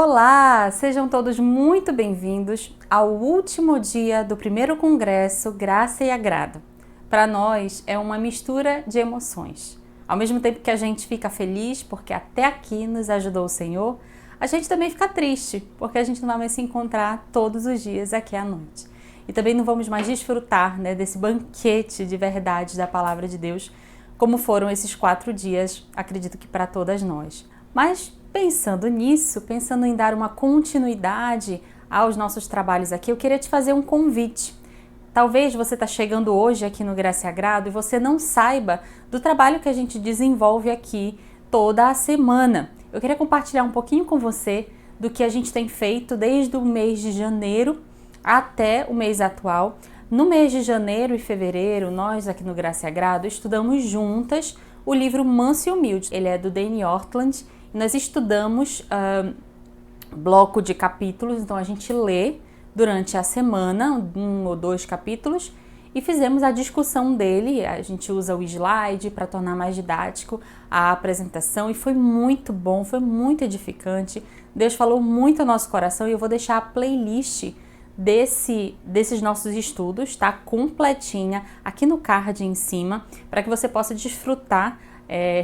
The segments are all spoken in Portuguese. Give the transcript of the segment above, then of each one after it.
Olá, sejam todos muito bem-vindos ao último dia do primeiro congresso Graça e Agrado. Para nós é uma mistura de emoções. Ao mesmo tempo que a gente fica feliz porque até aqui nos ajudou o Senhor, a gente também fica triste porque a gente não vai mais se encontrar todos os dias aqui à noite. E também não vamos mais desfrutar, desse banquete de verdade da Palavra de Deus, como foram esses 4 dias, acredito que para todas nós. Mas pensando nisso, pensando em dar uma continuidade aos nossos trabalhos aqui, eu queria te fazer um convite. Talvez você está chegando hoje aqui no Graça e Agrado e você não saiba do trabalho que a gente desenvolve aqui toda a semana. Eu queria compartilhar um pouquinho com você do que a gente tem feito desde o mês de janeiro até o mês atual. No mês de janeiro e fevereiro, nós aqui no Graça e Agrado estudamos juntas o livro Manso e Humilde. Ele é do Dane Ortlund. Nós estudamos bloco de capítulos, então a gente lê durante a semana 1 ou 2 capítulos e fizemos a discussão dele. A gente usa o slide para tornar mais didático a apresentação e foi muito bom, foi muito edificante. Deus falou muito ao nosso coração e eu vou deixar a playlist desses nossos estudos, tá? Completinha aqui no card em cima, para que você possa desfrutar,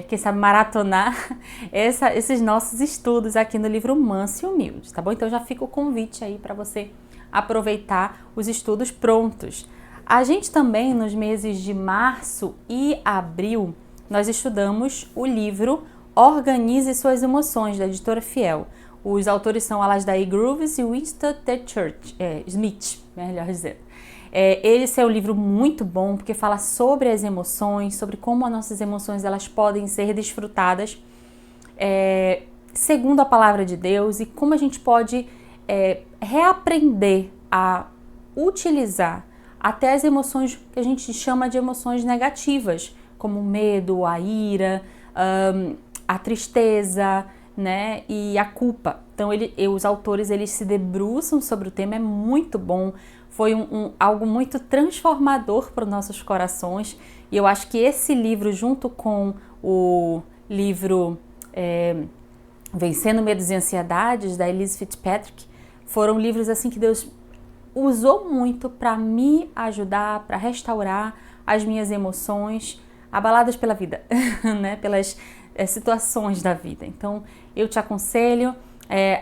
quem sabe maratonar esses nossos estudos aqui no livro Manso e Humilde, tá bom? Então já fica o convite aí para você aproveitar os estudos prontos. A gente também, nos meses de março e abril, nós estudamos o livro Organize Suas Emoções, da editora Fiel. Os autores são Alasdair Groves e Winston Smith, melhor dizer. Esse é um livro muito bom porque fala sobre as emoções, sobre como as nossas emoções elas podem ser desfrutadas segundo a palavra de Deus e como a gente pode reaprender a utilizar até as emoções que a gente chama de emoções negativas, como o medo, a ira, a tristeza, e a culpa. Então os autores eles se debruçam sobre o tema, é muito bom, foi algo muito transformador para os nossos corações e eu acho que esse livro junto com o livro Vencendo Medos e Ansiedades, da Elise Fitzpatrick, foram livros assim que Deus usou muito para me ajudar, para restaurar as minhas emoções abaladas pela vida, pelas situações da vida. Então, eu te aconselho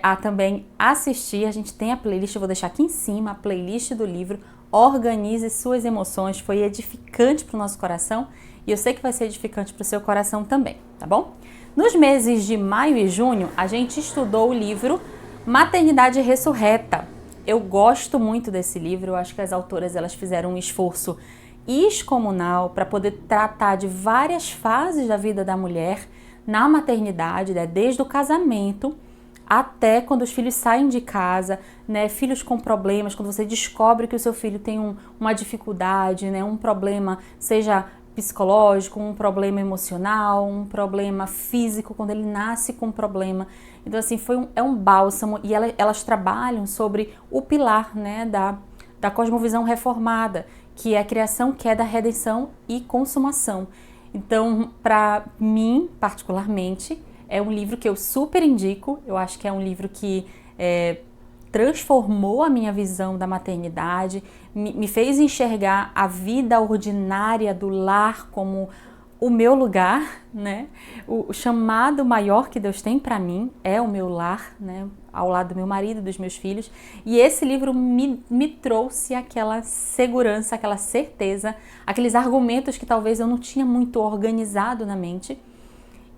a também assistir. A gente tem a playlist, eu vou deixar aqui em cima, a playlist do livro Organize Suas Emoções. Foi edificante para o nosso coração e eu sei que vai ser edificante para o seu coração também, tá bom? Nos meses de maio e junho, a gente estudou o livro Maternidade Ressurreta. Eu gosto muito desse livro, eu acho que as autoras elas fizeram um esforço excomunal para poder tratar de várias fases da vida da mulher na maternidade, desde o casamento até quando os filhos saem de casa, filhos com problemas, quando você descobre que o seu filho tem uma dificuldade, um problema, seja psicológico, um problema emocional, um problema físico, quando ele nasce com um problema. Então assim, é um bálsamo e elas trabalham sobre o pilar da cosmovisão reformada, que é a criação, queda, redenção e consumação. Então, para mim, particularmente, é um livro que eu super indico. Eu acho que é um livro que transformou a minha visão da maternidade, me fez enxergar a vida ordinária do lar como o meu lugar, O chamado maior que Deus tem para mim é o meu lar, ao lado do meu marido e dos meus filhos. E esse livro me trouxe aquela segurança, aquela certeza, aqueles argumentos que talvez eu não tinha muito organizado na mente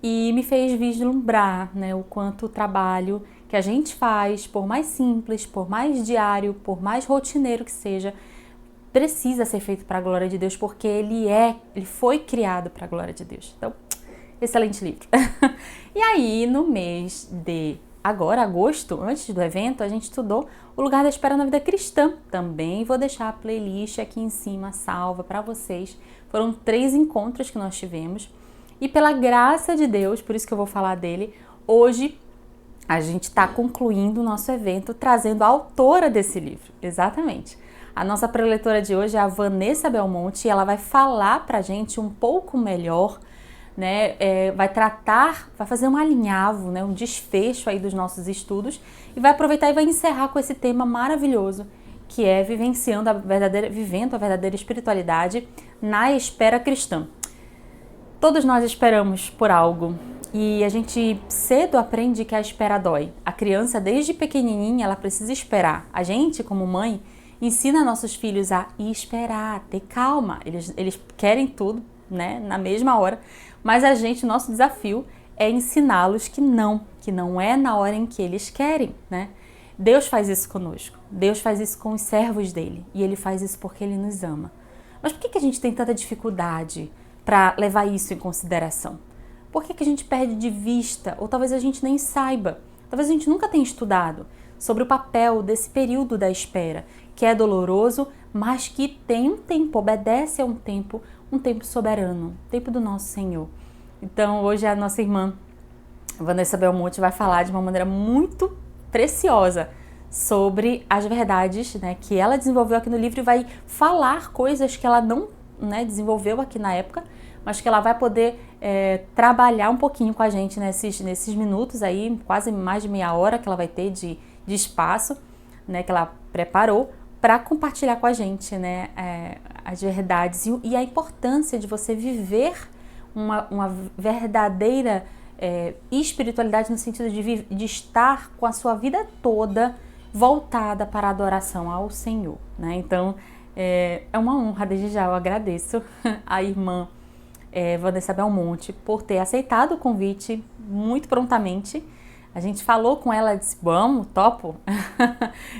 e me fez vislumbrar, o quanto o trabalho que a gente faz, por mais simples, por mais diário, por mais rotineiro que seja, precisa ser feito para a glória de Deus, porque ele foi criado para a glória de Deus. Então, excelente livro. E aí, no mês de agosto, antes do evento, a gente estudou o lugar da espera na vida cristã. Também vou deixar a playlist aqui em cima, salva para vocês. Foram 3 encontros que nós tivemos. E pela graça de Deus, por isso que eu vou falar dele, hoje a gente está concluindo o nosso evento trazendo a autora desse livro. Exatamente. A nossa preletora de hoje é a Vanessa Belmonte e ela vai falar pra gente um pouco melhor né, vai fazer um alinhavo, né, um desfecho aí dos nossos estudos e vai aproveitar e vai encerrar com esse tema maravilhoso, que é vivendo a verdadeira espiritualidade na espera cristã. Todos nós esperamos por algo e a gente cedo aprende que a espera dói. A criança, desde pequenininha, ela precisa esperar. A gente, como mãe, ensina nossos filhos a esperar, ter calma. Eles querem tudo, né, na mesma hora, mas nosso desafio é ensiná-los que não é na hora em que eles querem, né? Deus faz isso conosco, Deus faz isso com os servos dele e ele faz isso porque ele nos ama. Mas por que a gente tem tanta dificuldade para levar isso em consideração? Por que a gente perde de vista, ou talvez a gente nem saiba, talvez a gente nunca tenha estudado sobre o papel desse período da espera, que é doloroso, mas que tem um tempo, obedece a um tempo soberano, o tempo do nosso Senhor. Então hoje a nossa irmã Vanessa Belmonte vai falar de uma maneira muito preciosa sobre as verdades, né, que ela desenvolveu aqui no livro e vai falar coisas que ela não, né, desenvolveu aqui na época, mas que ela vai poder trabalhar um pouquinho com a gente nesses minutos aí, quase mais de meia hora que ela vai ter de espaço, né, que ela preparou para compartilhar com a gente, né, as verdades e a importância de você viver uma verdadeira espiritualidade no sentido de estar com a sua vida toda voltada para a adoração ao Senhor, né? Então, é uma honra, desde já eu agradeço a irmã Vanessa Belmonte por ter aceitado o convite muito prontamente. A gente falou com ela, disse, vamos, topo.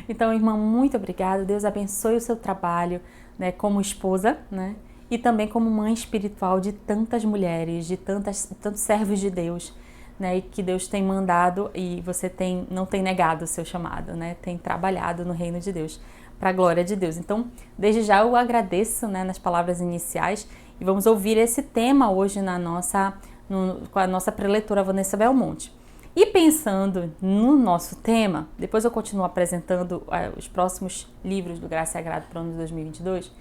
Então, irmã, muito obrigada, Deus abençoe o seu trabalho, né, como esposa, né? E também como mãe espiritual de tantas mulheres, de tantos servos de Deus, né, e que Deus tem mandado e você não tem negado o seu chamado, né, tem trabalhado no reino de Deus, para a glória de Deus. Então, desde já eu agradeço, né, nas palavras iniciais e vamos ouvir esse tema hoje com a nossa preletora Vanessa Belmonte. E pensando no nosso tema, depois eu continuo apresentando os próximos livros do Graça e Agrado para o ano de 2022,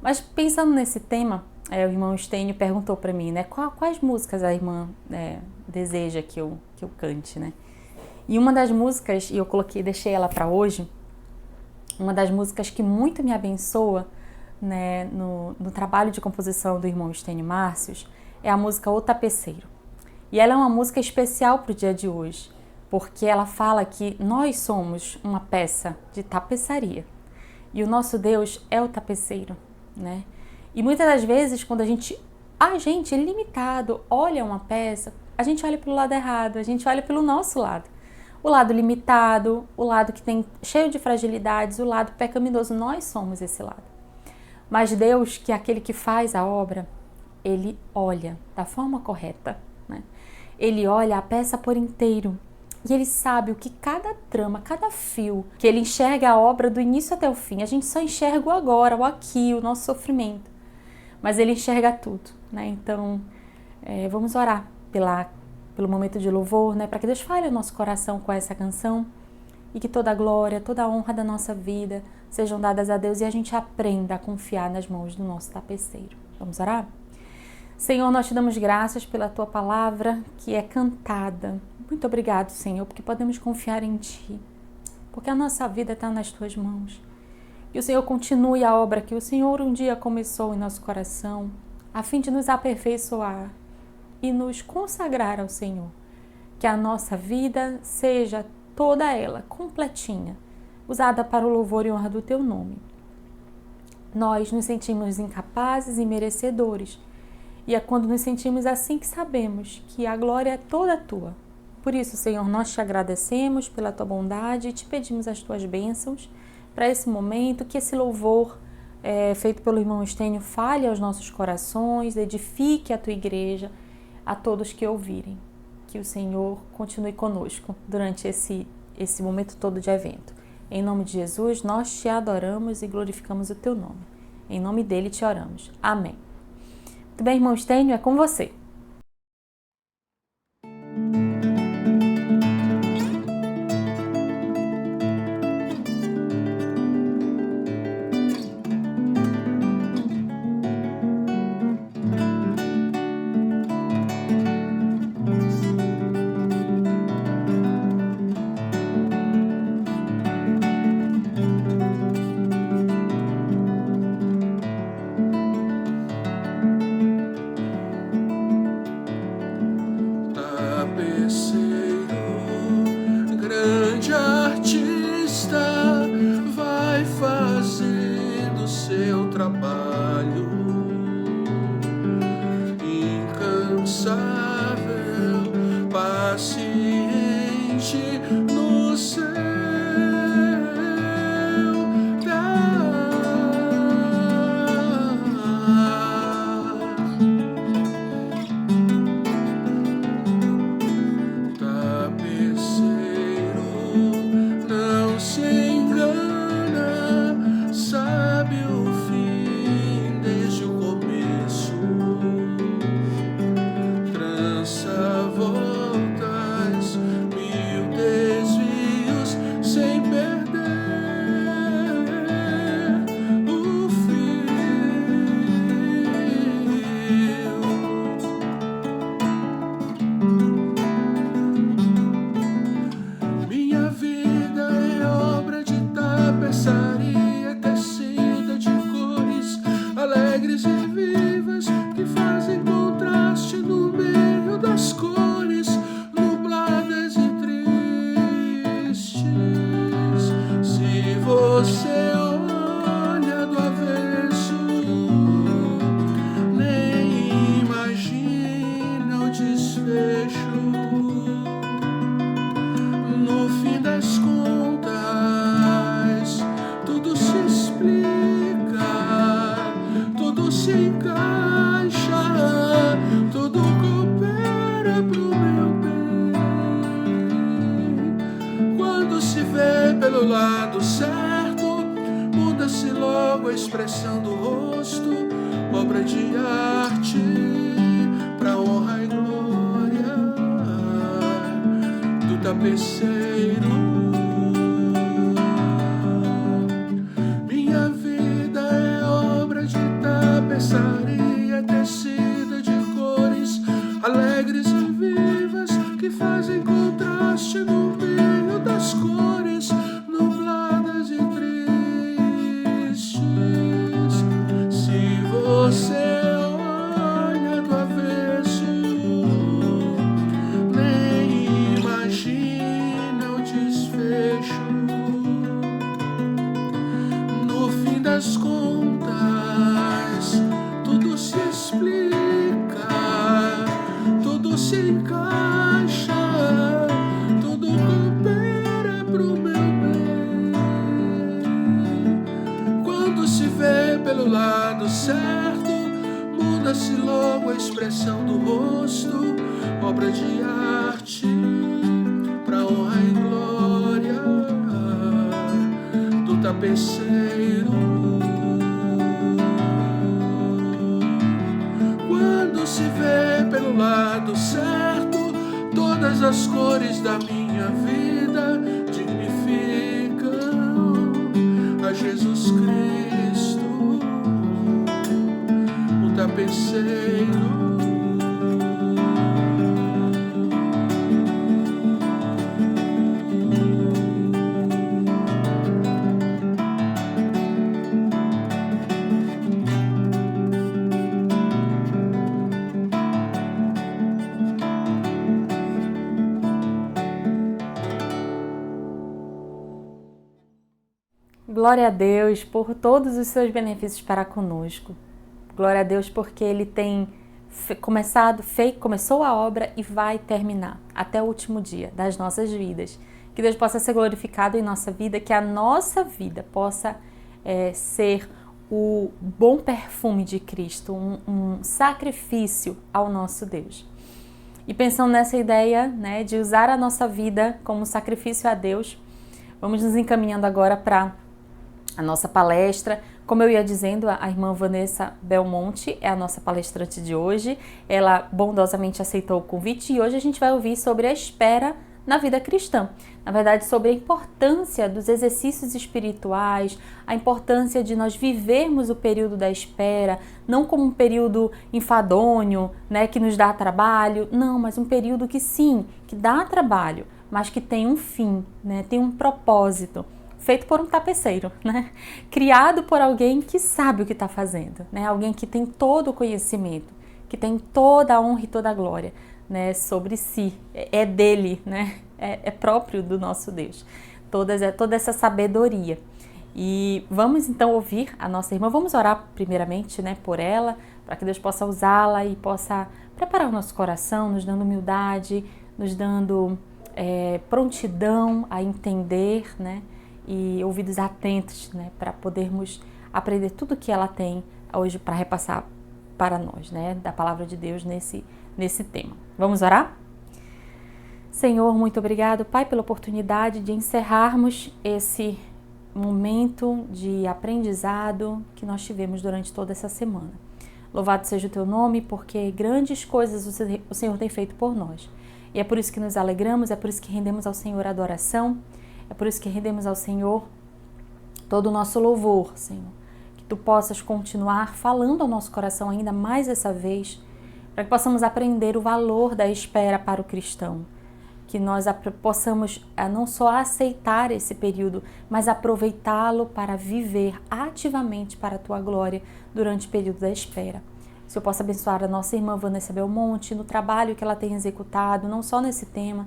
mas pensando nesse tema, o irmão Estênio perguntou para mim, né, quais músicas a irmã deseja que eu cante, né? E uma das músicas, e eu deixei ela para hoje, uma das músicas que muito me abençoa, né, no trabalho de composição do irmão Estênio Márcios, é a música O Tapeceiro. E ela é uma música especial para o dia de hoje, porque ela fala que nós somos uma peça de tapeçaria e o nosso Deus é o tapeceiro, né? E muitas das vezes, quando a gente limitado olha uma peça, a gente olha pelo lado errado, a gente olha pelo nosso lado. O lado limitado, o lado que tem cheio de fragilidades, o lado pecaminoso, nós somos esse lado. Mas Deus, que é aquele que faz a obra, ele olha da forma correta, né? Ele olha a peça por inteiro e ele sabe o que cada trama, cada fio, que ele enxerga a obra do início até o fim. A gente só enxerga o agora, o aqui, o nosso sofrimento, mas ele enxerga tudo, né? Então, vamos orar pelo momento de louvor, né? Para que Deus fale ao nosso coração com essa canção e que toda a glória, toda a honra da nossa vida sejam dadas a Deus e a gente aprenda a confiar nas mãos do nosso tapeceiro. Vamos orar? Senhor, nós te damos graças pela tua palavra que é cantada. Muito obrigado, Senhor, porque podemos confiar em ti, porque a nossa vida está nas tuas mãos. Que o Senhor continue a obra que o Senhor um dia começou em nosso coração, a fim de nos aperfeiçoar e nos consagrar ao Senhor. Que a nossa vida seja toda ela, completinha, usada para o louvor e honra do teu nome. Nós nos sentimos incapazes e merecedores, e é quando nos sentimos assim que sabemos que a glória é toda tua. Por isso, Senhor, nós te agradecemos pela tua bondade e te pedimos as tuas bênçãos para esse momento, que esse louvor feito pelo irmão Estênio fale aos nossos corações, edifique a tua igreja, a todos que ouvirem. Que o Senhor continue conosco durante esse momento todo de evento. Em nome de Jesus, nós te adoramos e glorificamos o teu nome. Em nome dele te oramos. Amém. Muito bem, irmão Estênio, é com você. paciente no céu tapeceiro não se engana, sabe o fim desde o começo. Trança voltas, mil desvios, sem perder o fio. Minha vida é obra de tapeçaria, tecida de cores alegres e vivas, que fazem contraste no meio das cores nubladas e tristes. Se você olha do avesso, nem imagina o desfecho. No fim das contas, tudo se explica, tudo se encaixa, tudo coopera pro meu bem. Quando se vê pelo lado certo, muda-se logo a expressão do rosto, obra de arte pra honra e glória do tapeceiro. Minha vida é obra de tapeçaria, tecida de cores alegres e vivas, que fazem contraste no meio das cores nubladas e tristes. Se você olha do avesso, nem imagina o desfecho. No fim das contas, tudo se explica, tudo se encaixa, tudo coopera pro meu bem. Quando se vê pelo lado certo, muda-se logo a expressão do rosto, obra de arte pra honra e glória do tapeceiro. Quando se vê pelo lado certo, todas as cores da minha vida dignificam a Jesus Cristo, o tapeceiro. Glória a Deus por todos os seus benefícios para conosco. Glória a Deus porque Ele tem começou a obra e vai terminar até o último dia das nossas vidas. Que Deus possa ser glorificado em nossa vida, que a nossa vida possa ser o bom perfume de Cristo, um sacrifício ao nosso Deus. E pensando nessa ideia, né, de usar a nossa vida como sacrifício a Deus, vamos nos encaminhando agora para a nossa palestra. Como eu ia dizendo, a irmã Vanessa Belmonte é a nossa palestrante de hoje. Ela bondosamente aceitou o convite e hoje a gente vai ouvir sobre a espera na vida cristã. Na verdade, sobre a importância dos exercícios espirituais, a importância de nós vivermos o período da espera, não como um período enfadonho, né, que nos dá trabalho, não, mas um período que sim, que dá trabalho, mas que tem um fim, né, tem um propósito. Feito por um tapeceiro, né? Criado por alguém que sabe o que está fazendo, né? Alguém que tem todo o conhecimento, que tem toda a honra e toda a glória, né? Sobre si, é dele, né? É próprio do nosso Deus, toda essa sabedoria. E vamos então ouvir a nossa irmã, vamos orar primeiramente, né, por ela, para que Deus possa usá-la e possa preparar o nosso coração, nos dando humildade, nos dando prontidão a entender, né? E ouvidos atentos, né? Para podermos aprender tudo que ela tem hoje para repassar para nós, né? Da palavra de Deus nesse tema. Vamos orar? Senhor, muito obrigado, Pai, pela oportunidade de encerrarmos esse momento de aprendizado que nós tivemos durante toda essa semana. Louvado seja o Teu nome, porque grandes coisas o Senhor tem feito por nós. E é por isso que nos alegramos, é por isso que rendemos ao Senhor adoração, é por isso que rendemos ao Senhor todo o nosso louvor, Senhor. Que Tu possas continuar falando ao nosso coração ainda mais essa vez, para que possamos aprender o valor da espera para o cristão. Que nós possamos não só aceitar esse período, mas aproveitá-lo para viver ativamente para a Tua glória durante o período da espera. Que o Senhor possa abençoar a nossa irmã Vanessa Belmonte no trabalho que ela tem executado, não só nesse tema,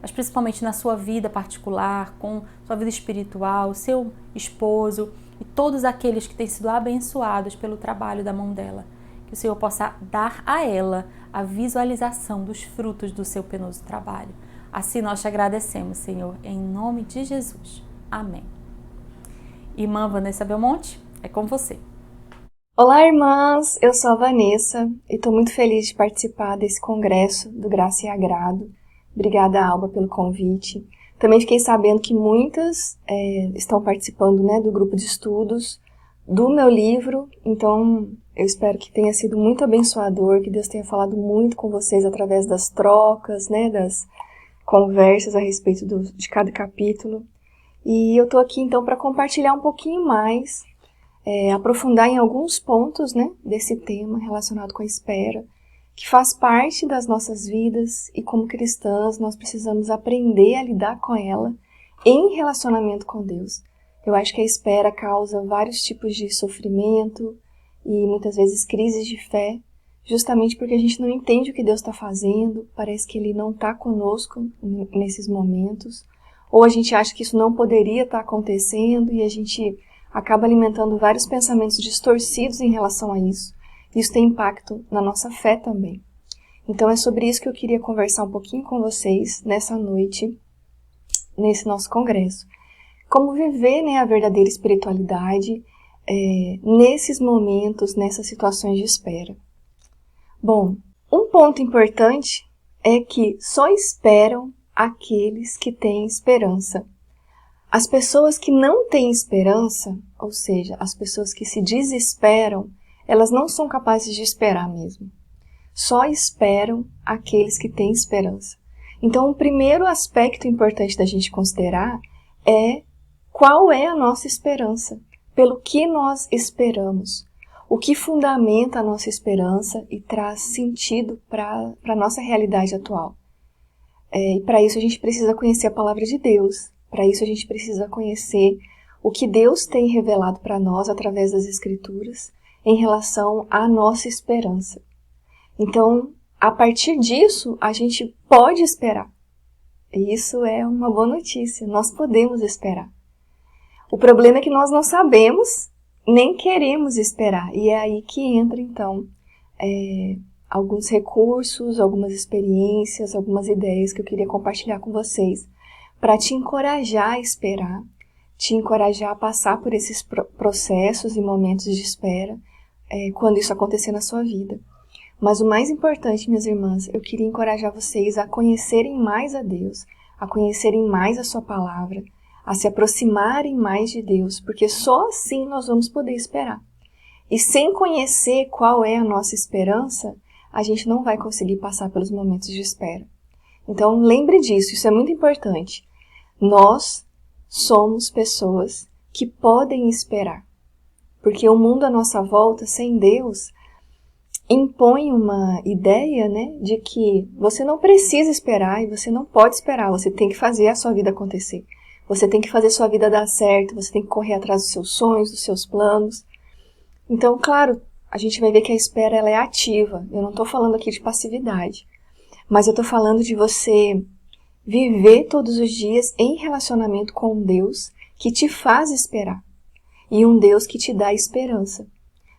mas principalmente na sua vida particular, com sua vida espiritual, seu esposo e todos aqueles que têm sido abençoados pelo trabalho da mão dela. Que o Senhor possa dar a ela a visualização dos frutos do seu penoso trabalho. Assim nós te agradecemos, Senhor, em nome de Jesus. Amém. Irmã Vanessa Belmonte, é com você. Olá, irmãs! Eu sou a Vanessa e estou muito feliz de participar desse congresso do Graça e Agrado. Obrigada, Alba, pelo convite. Também fiquei sabendo que muitas estão participando, né, do grupo de estudos do meu livro, então eu espero que tenha sido muito abençoador, que Deus tenha falado muito com vocês através das trocas, né, das conversas a respeito de cada capítulo. E eu estou aqui então para compartilhar um pouquinho mais, aprofundar em alguns pontos, né, desse tema relacionado com a espera, que faz parte das nossas vidas e como cristãs nós precisamos aprender a lidar com ela em relacionamento com Deus. Eu acho que a espera causa vários tipos de sofrimento e muitas vezes crises de fé, justamente porque a gente não entende o que Deus está fazendo, parece que Ele não está conosco nesses momentos, ou a gente acha que isso não poderia estar acontecendo e a gente acaba alimentando vários pensamentos distorcidos em relação a isso. Isso tem impacto na nossa fé também. Então é sobre isso que eu queria conversar um pouquinho com vocês nessa noite, nesse nosso congresso. Como viver, né, a verdadeira espiritualidade nesses momentos, nessas situações de espera. Bom, um ponto importante é que só esperam aqueles que têm esperança. As pessoas que não têm esperança, ou seja, as pessoas que se desesperam, elas não são capazes de esperar mesmo. Só esperam aqueles que têm esperança. Então, o primeiro aspecto importante da gente considerar é qual é a nossa esperança, pelo que nós esperamos, o que fundamenta a nossa esperança e traz sentido para a nossa realidade atual. E para isso a gente precisa conhecer a palavra de Deus, para isso a gente precisa conhecer o que Deus tem revelado para nós através das Escrituras em relação à nossa esperança. Então, a partir disso, a gente pode esperar. E isso é uma boa notícia, nós podemos esperar. O problema é que nós não sabemos, nem queremos esperar. E é aí que entra, então, alguns recursos, algumas experiências, algumas ideias que eu queria compartilhar com vocês para te encorajar a esperar, te encorajar a passar por esses processos e momentos de espera quando isso acontecer na sua vida. Mas o mais importante, minhas irmãs, eu queria encorajar vocês a conhecerem mais a Deus, a conhecerem mais a sua palavra, a se aproximarem mais de Deus, porque só assim nós vamos poder esperar. E sem conhecer qual é a nossa esperança, a gente não vai conseguir passar pelos momentos de espera. Então, lembre disso, isso é muito importante. Nós somos pessoas que podem esperar, porque o mundo à nossa volta, sem Deus, impõe uma ideia, né, de que você não precisa esperar e você não pode esperar, você tem que fazer a sua vida acontecer. Você tem que fazer a sua vida dar certo, você tem que correr atrás dos seus sonhos, dos seus planos. Então, claro, a gente vai ver que a espera ela é ativa. Eu não estou falando aqui de passividade, mas eu estou falando de você viver todos os dias em relacionamento com um Deus que te faz esperar e um Deus que te dá esperança.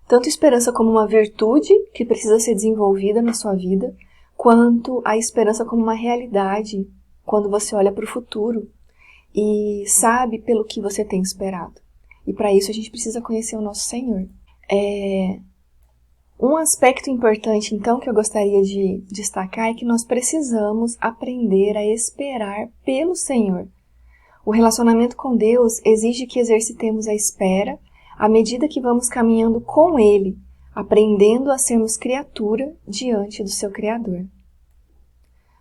Tanto esperança como uma virtude que precisa ser desenvolvida na sua vida, quanto a esperança como uma realidade quando você olha para o futuro e sabe pelo que você tem esperado. E para isso a gente precisa conhecer o nosso Senhor. Um aspecto importante, então, que eu gostaria de destacar é que nós precisamos aprender a esperar pelo Senhor. O relacionamento com Deus exige que exercitemos a espera à medida que vamos caminhando com Ele, aprendendo a sermos criatura diante do seu Criador.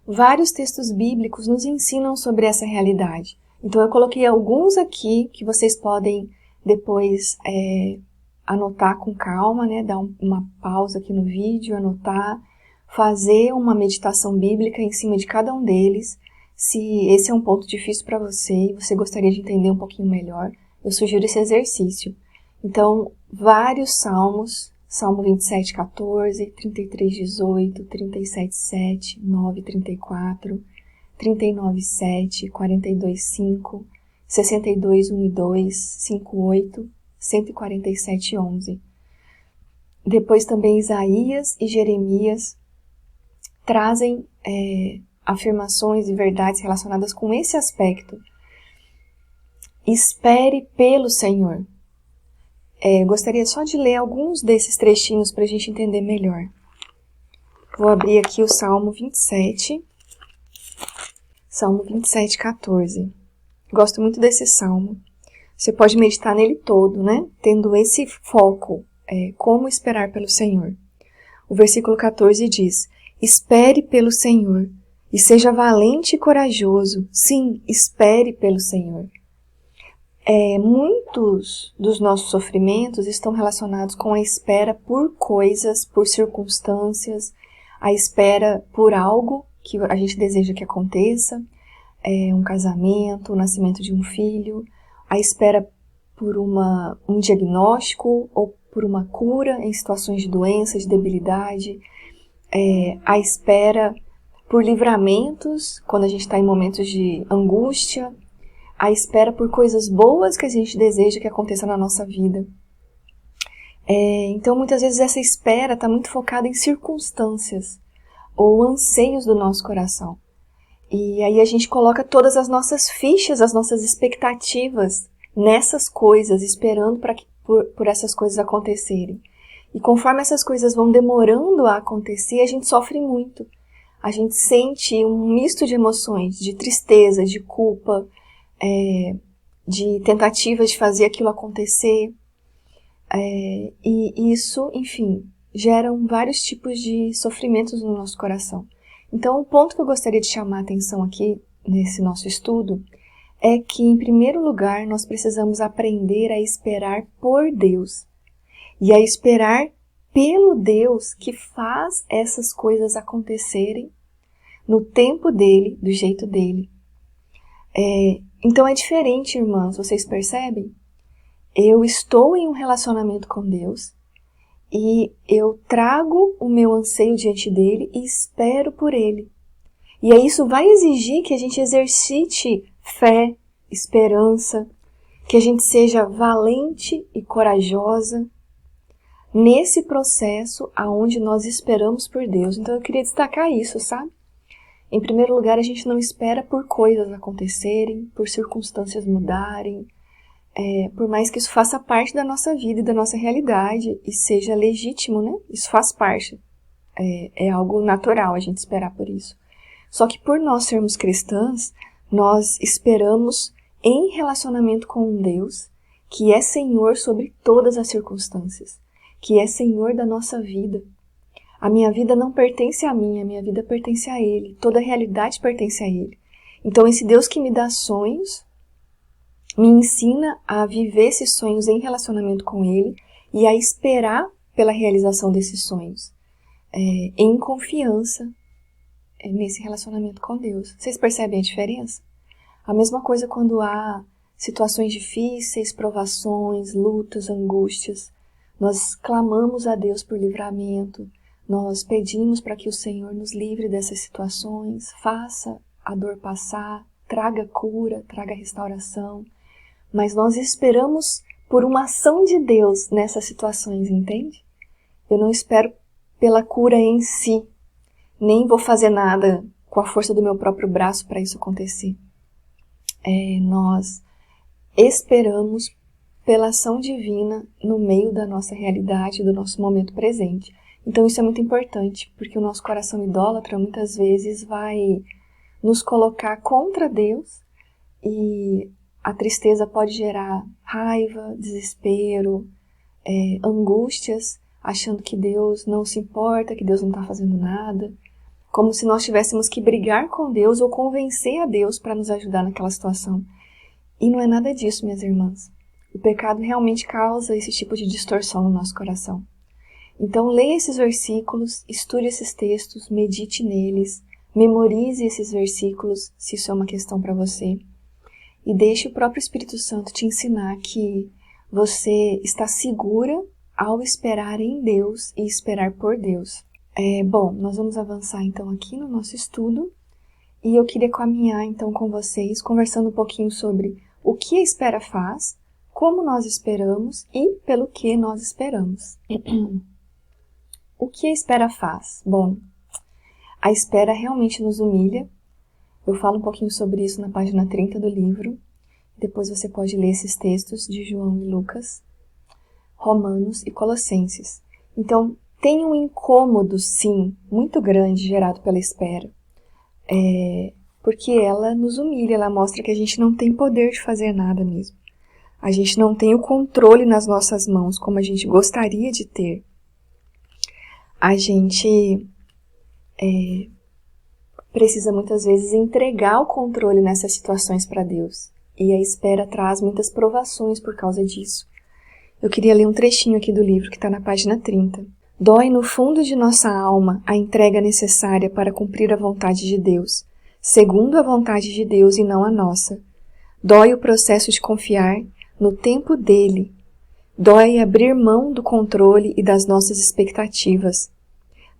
Vários textos bíblicos nos ensinam sobre essa realidade. Então eu coloquei alguns aqui que vocês podem depois anotar com calma, né? Dar uma pausa aqui no vídeo, anotar, fazer uma meditação bíblica em cima de cada um deles. Se esse é um ponto difícil para você e você gostaria de entender um pouquinho melhor, eu sugiro esse exercício. Então, vários salmos, Salmo 27:14, 33:18, 37:7, 9:34, 39:7, 42:5, 62:1 e 2, 5:8, 147:11. Depois também Isaías e Jeremias trazem afirmações e verdades relacionadas com esse aspecto. Espere pelo Senhor. Gostaria só de ler alguns desses trechinhos para a gente entender melhor. Vou abrir aqui o Salmo 27. Salmo 27:14. Gosto muito desse salmo. Você pode meditar nele todo, né? Tendo esse foco, como esperar pelo Senhor. O versículo 14 diz: espere pelo Senhor e seja valente e corajoso. Sim, espere pelo Senhor. Muitos dos nossos sofrimentos estão relacionados com a espera por coisas, por circunstâncias, a espera por algo que a gente deseja que aconteça, um casamento, o nascimento de um filho, a espera por um diagnóstico ou por uma cura em situações de doença, de debilidade, a espera por livramentos, quando a gente está em momentos de angústia, a espera por coisas boas que a gente deseja que aconteça na nossa vida. Então, muitas vezes essa espera está muito focada em circunstâncias ou anseios do nosso coração. E aí a gente coloca todas as nossas fichas, as nossas expectativas nessas coisas, esperando por essas coisas acontecerem. E conforme essas coisas vão demorando a acontecer, a gente sofre muito. A gente sente um misto de emoções, de tristeza, de culpa, de tentativas de fazer aquilo acontecer. E isso, enfim, geram vários tipos de sofrimentos no nosso coração. Então, o ponto que eu gostaria de chamar a atenção aqui, nesse nosso estudo, é que, em primeiro lugar, nós precisamos aprender a esperar por Deus. E a esperar pelo Deus que faz essas coisas acontecerem no tempo dele, do jeito dele. Então é diferente, irmãs, vocês percebem? Eu estou em um relacionamento com Deus e eu trago o meu anseio diante dele e espero por ele. E aí isso vai exigir que a gente exercite fé, esperança, que a gente seja valente e corajosa nesse processo aonde nós esperamos por Deus. Então eu queria destacar isso, sabe? Em primeiro lugar, a gente não espera por coisas acontecerem, por circunstâncias mudarem, por mais que isso faça parte da nossa vida e da nossa realidade e seja legítimo, né? Isso faz parte. É algo natural a gente esperar por isso. Só que por nós sermos cristãs, nós esperamos em relacionamento com um Deus que é Senhor sobre todas as circunstâncias, que é Senhor da nossa vida. A minha vida não pertence a mim, a minha vida pertence a Ele. Toda a realidade pertence a Ele. Então, esse Deus que me dá sonhos, me ensina a viver esses sonhos em relacionamento com Ele e a esperar pela realização desses sonhos, em confiança nesse relacionamento com Deus. Vocês percebem a diferença? A mesma coisa quando há situações difíceis, provações, lutas, angústias. Nós clamamos a Deus por livramento, nós pedimos para que o Senhor nos livre dessas situações, faça a dor passar, traga cura, traga restauração. Mas nós esperamos por uma ação de Deus nessas situações, entende? Eu não espero pela cura em si, nem vou fazer nada com a força do meu próprio braço para isso acontecer. Nós esperamos pela ação divina no meio da nossa realidade, do nosso momento presente. Então isso é muito importante, porque o nosso coração idólatra muitas vezes vai nos colocar contra Deus e a tristeza pode gerar raiva, desespero, angústias, achando que Deus não se importa, que Deus não está fazendo nada, como se nós tivéssemos que brigar com Deus ou convencer a Deus para nos ajudar naquela situação. E não é nada disso, minhas irmãs. O pecado realmente causa esse tipo de distorção no nosso coração. Então, leia esses versículos, estude esses textos, medite neles, memorize esses versículos, se isso é uma questão para você, e deixe o próprio Espírito Santo te ensinar que você está segura ao esperar em Deus e esperar por Deus. Bom, nós vamos avançar então aqui no nosso estudo, e eu queria caminhar então com vocês, conversando um pouquinho sobre o que a espera faz, como nós esperamos e pelo que nós esperamos. O que a espera faz? Bom, a espera realmente nos humilha. Eu falo um pouquinho sobre isso na página 30 do livro. Depois você pode ler esses textos de João e Lucas, Romanos e Colossenses. Então, tem um incômodo, sim, muito grande gerado pela espera. Porque ela nos humilha, ela mostra que a gente não tem poder de fazer nada mesmo. A gente não tem o controle nas nossas mãos como a gente gostaria de ter. A gente precisa muitas vezes entregar o controle nessas situações para Deus. E a espera traz muitas provações por causa disso. Eu queria ler um trechinho aqui do livro que está na página 30. Dói no fundo de nossa alma a entrega necessária para cumprir a vontade de Deus, segundo a vontade de Deus e não a nossa. Dói o processo de confiar no tempo dele. Dói abrir mão do controle e das nossas expectativas.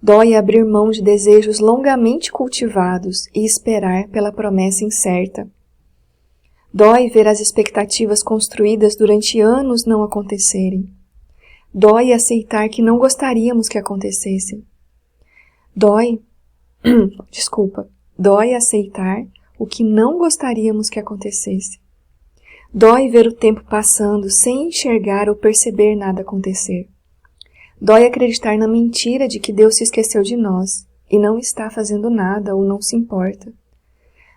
Dói abrir mão de desejos longamente cultivados e esperar pela promessa incerta. Dói ver as expectativas construídas durante anos não acontecerem. Dói aceitar que não gostaríamos que acontecessem. Dói aceitar o que não gostaríamos que acontecesse. Dói ver o tempo passando sem enxergar ou perceber nada acontecer. Dói acreditar na mentira de que Deus se esqueceu de nós e não está fazendo nada ou não se importa.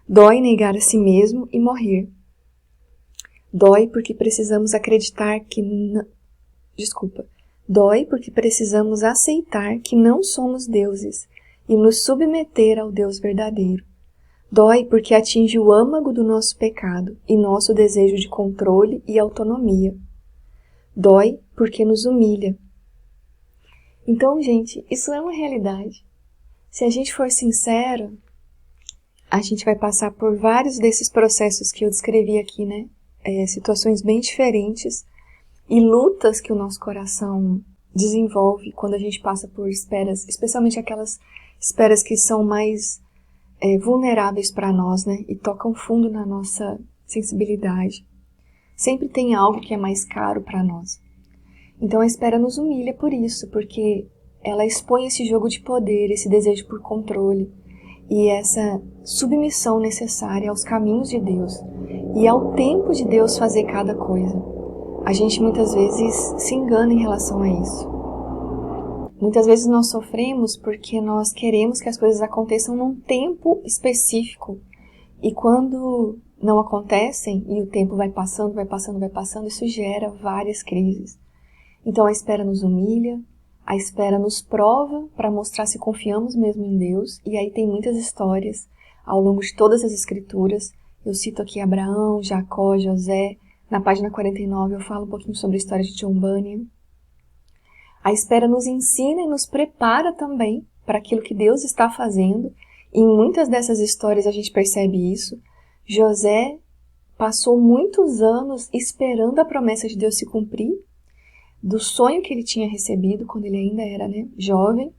Dói negar a si mesmo e morrer. Dói porque precisamos acreditar que Dói porque precisamos aceitar que não somos deuses e nos submeter ao Deus verdadeiro. Dói porque atinge o âmago do nosso pecado e nosso desejo de controle e autonomia. Dói porque nos humilha. Então, gente, isso é uma realidade. Se a gente for sincero, a gente vai passar por vários desses processos que eu descrevi aqui, né? Situações bem diferentes e lutas que o nosso coração desenvolve quando a gente passa por esperas, especialmente aquelas esperas que são mais vulneráveis para nós, né? E tocam fundo na nossa sensibilidade. Sempre tem algo que é mais caro para nós. Então a espera nos humilha por isso, porque ela expõe esse jogo de poder, esse desejo por controle e essa submissão necessária aos caminhos de Deus e ao tempo de Deus fazer cada coisa. A gente muitas vezes se engana em relação a isso. Muitas vezes nós sofremos porque nós queremos que as coisas aconteçam num tempo específico. E quando não acontecem e o tempo vai passando, isso gera várias crises. Então a espera nos humilha, a espera nos prova para mostrar se confiamos mesmo em Deus. E aí tem muitas histórias ao longo de todas as escrituras. Eu cito aqui Abraão, Jacó, José. Na página 49 eu falo um pouquinho sobre a história de John Bunyan. A espera nos ensina e nos prepara também para aquilo que Deus está fazendo. E em muitas dessas histórias a gente percebe isso. José passou muitos anos esperando a promessa de Deus se cumprir, do sonho que ele tinha recebido quando ele ainda era jovem.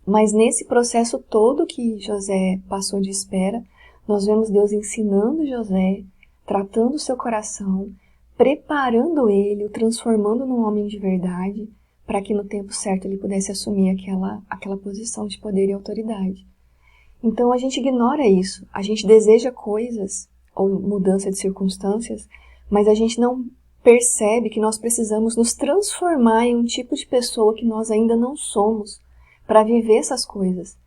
Mas nesse processo todo que José passou de espera, nós vemos Deus ensinando José, tratando o seu coração, preparando ele, o transformando num homem de verdade, para que no tempo certo ele pudesse assumir aquela posição de poder e autoridade. Então a gente ignora isso, a gente deseja coisas ou mudança de circunstâncias, mas a gente não percebe que nós precisamos nos transformar em um tipo de pessoa que nós ainda não somos para viver essas coisas.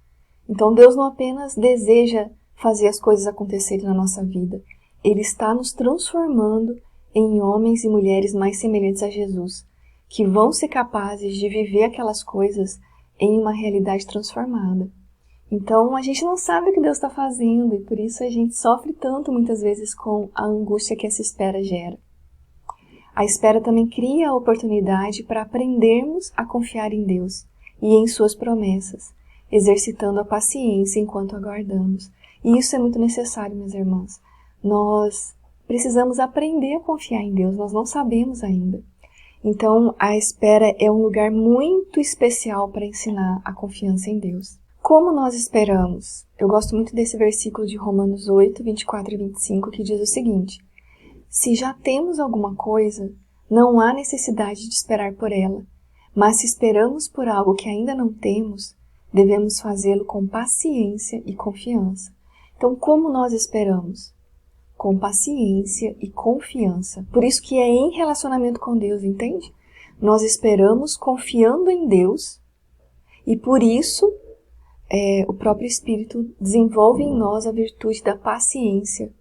Então Deus não apenas deseja fazer as coisas acontecerem na nossa vida, Ele está nos transformando em homens e mulheres mais semelhantes a Jesus, que vão ser capazes de viver aquelas coisas em uma realidade transformada. Então, a gente não sabe o que Deus está fazendo e por isso a gente sofre tanto muitas vezes com a angústia que essa espera gera. A espera também cria a oportunidade para aprendermos a confiar em Deus e em suas promessas, exercitando a paciência enquanto aguardamos. E isso é muito necessário, minhas irmãs. Nós precisamos aprender a confiar em Deus, nós não sabemos ainda. Então, a espera é um lugar muito especial para ensinar a confiança em Deus. Como nós esperamos? Eu gosto muito desse versículo de Romanos 8, 24 e 25, que diz o seguinte: se já temos alguma coisa, não há necessidade de esperar por ela, mas se esperamos por algo que ainda não temos, devemos fazê-lo com paciência e confiança. Então, como nós esperamos? Com paciência e confiança. Por isso que é em relacionamento com Deus, entende? Nós esperamos confiando em Deus e por isso o próprio Espírito desenvolve em nós a virtude da paciência,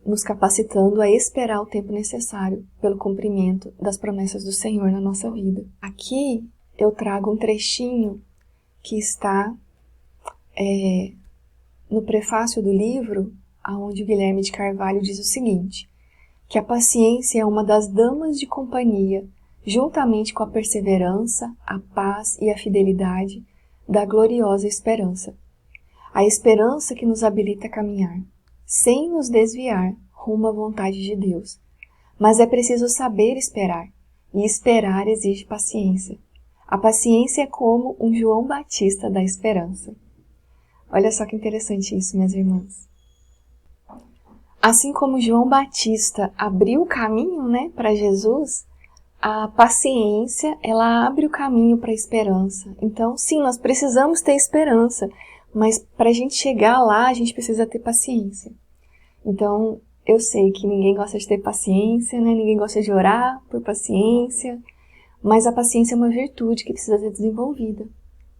nos capacitando a esperar o tempo necessário pelo cumprimento das promessas do Senhor na nossa vida. Aqui eu trago um trechinho que está no prefácio do livro, onde o Guilherme de Carvalho diz o seguinte, que a paciência é uma das damas de companhia, juntamente com a perseverança, a paz e a fidelidade, da gloriosa esperança. A esperança que nos habilita a caminhar, sem nos desviar, rumo à vontade de Deus. Mas é preciso saber esperar, e esperar exige paciência. A paciência é como um João Batista da esperança. Olha só que interessante isso, minhas irmãs. Assim como João Batista abriu o caminho, para Jesus, a paciência, ela abre o caminho para a esperança. Então, sim, nós precisamos ter esperança, mas para a gente chegar lá, a gente precisa ter paciência. Então, eu sei que ninguém gosta de ter paciência, ninguém gosta de orar por paciência, mas a paciência é uma virtude que precisa ser desenvolvida.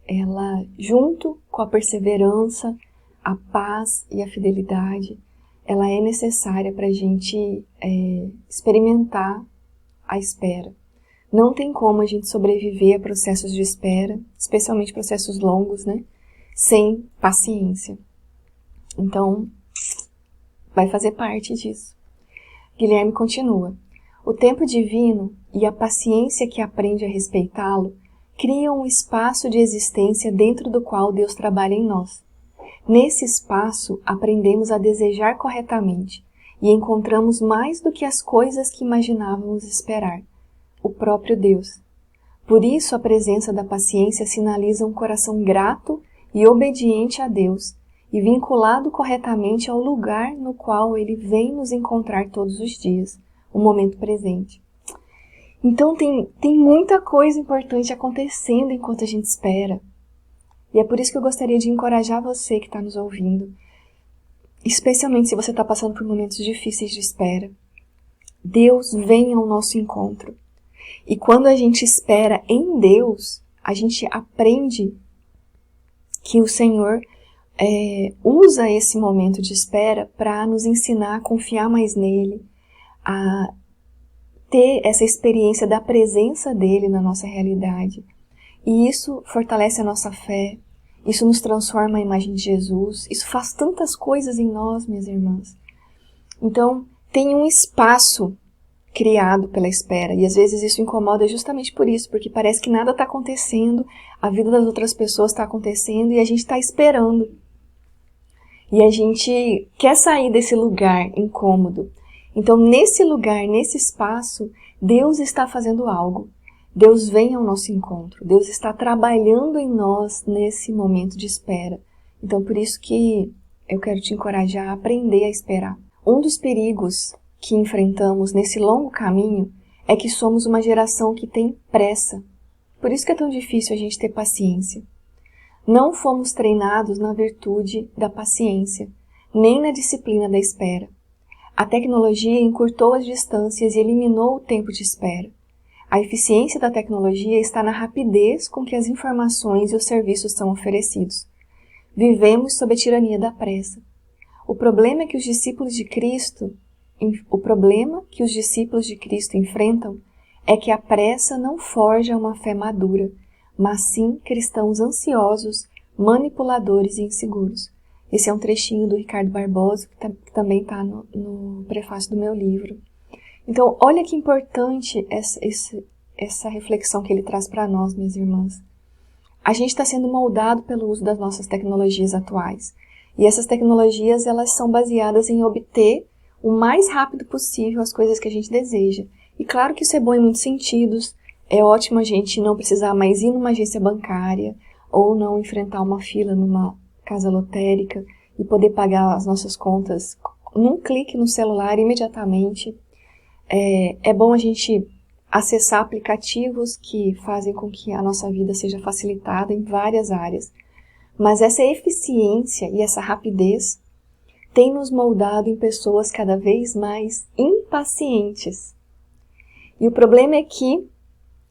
Ela, junto com a perseverança, a paz e a fidelidade, ela é necessária para a gente experimentar a espera. Não tem como a gente sobreviver a processos de espera, especialmente processos longos, sem paciência. Então, vai fazer parte disso. Guilherme continua. O tempo divino e a paciência que aprende a respeitá-lo criam um espaço de existência dentro do qual Deus trabalha em nós. Nesse espaço, aprendemos a desejar corretamente e encontramos mais do que as coisas que imaginávamos esperar, o próprio Deus. Por isso, a presença da paciência sinaliza um coração grato e obediente a Deus e vinculado corretamente ao lugar no qual Ele vem nos encontrar todos os dias, o momento presente. Então, tem muita coisa importante acontecendo enquanto a gente espera. E é por isso que eu gostaria de encorajar você que está nos ouvindo, especialmente se você está passando por momentos difíceis de espera. Deus vem ao nosso encontro. E quando a gente espera em Deus, a gente aprende que o Senhor usa esse momento de espera para nos ensinar a confiar mais nele, a ter essa experiência da presença dele na nossa realidade. E isso fortalece a nossa fé, isso nos transforma à imagem de Jesus, isso faz tantas coisas em nós, minhas irmãs. Então, tem um espaço criado pela espera, e às vezes isso incomoda justamente por isso, porque parece que nada está acontecendo, a vida das outras pessoas está acontecendo e a gente está esperando. E a gente quer sair desse lugar incômodo. Então, nesse lugar, nesse espaço, Deus está fazendo algo. Deus vem ao nosso encontro. Deus está trabalhando em nós nesse momento de espera. Então, por isso que eu quero te encorajar a aprender a esperar. Um dos perigos que enfrentamos nesse longo caminho é que somos uma geração que tem pressa. Por isso que é tão difícil a gente ter paciência. Não fomos treinados na virtude da paciência, nem na disciplina da espera. A tecnologia encurtou as distâncias e eliminou o tempo de espera. A eficiência da tecnologia está na rapidez com que as informações e os serviços são oferecidos. Vivemos sob a tirania da pressa. O problema que os discípulos de Cristo enfrentam é que a pressa não forja uma fé madura, mas sim cristãos ansiosos, manipuladores e inseguros. Esse é um trechinho do Ricardo Barbosa, que também está no prefácio do meu livro. Então, olha que importante essa reflexão que ele traz para nós, minhas irmãs. A gente está sendo moldado pelo uso das nossas tecnologias atuais. E essas tecnologias, elas são baseadas em obter o mais rápido possível as coisas que a gente deseja. E claro que isso é bom em muitos sentidos. É ótimo a gente não precisar mais ir numa agência bancária ou não enfrentar uma fila numa casa lotérica e poder pagar as nossas contas num clique no celular imediatamente. É bom a gente acessar aplicativos que fazem com que a nossa vida seja facilitada em várias áreas. Mas essa eficiência e essa rapidez tem nos moldado em pessoas cada vez mais impacientes. E o problema é que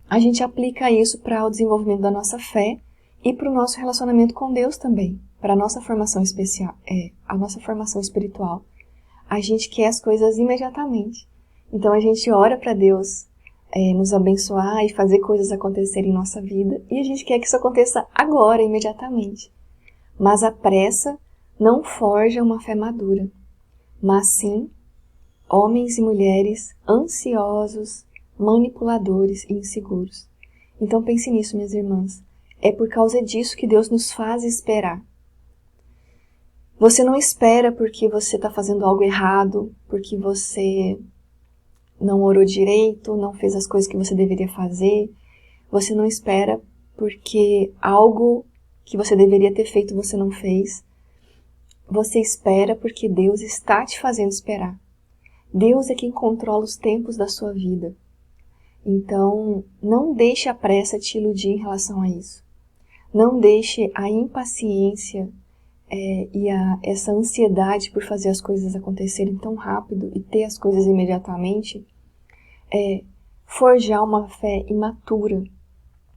a gente aplica isso para o desenvolvimento da nossa fé e para o nosso relacionamento com Deus também, para a nossa formação espiritual. A gente quer as coisas imediatamente. Então a gente ora para Deus nos abençoar e fazer coisas acontecerem em nossa vida, e a gente quer que isso aconteça agora, imediatamente. Mas a pressa não forja uma fé madura, mas sim homens e mulheres ansiosos, manipuladores e inseguros. Então pense nisso, minhas irmãs. É por causa disso que Deus nos faz esperar. Você não espera porque você está fazendo algo errado, porque você não orou direito, não fez as coisas que você deveria fazer. Você não espera porque algo que você deveria ter feito você não fez. Você espera porque Deus está te fazendo esperar. Deus é quem controla os tempos da sua vida. Então, não deixe a pressa te iludir em relação a isso. Não deixe a impaciência essa ansiedade por fazer as coisas acontecerem tão rápido e ter as coisas imediatamente forjar uma fé imatura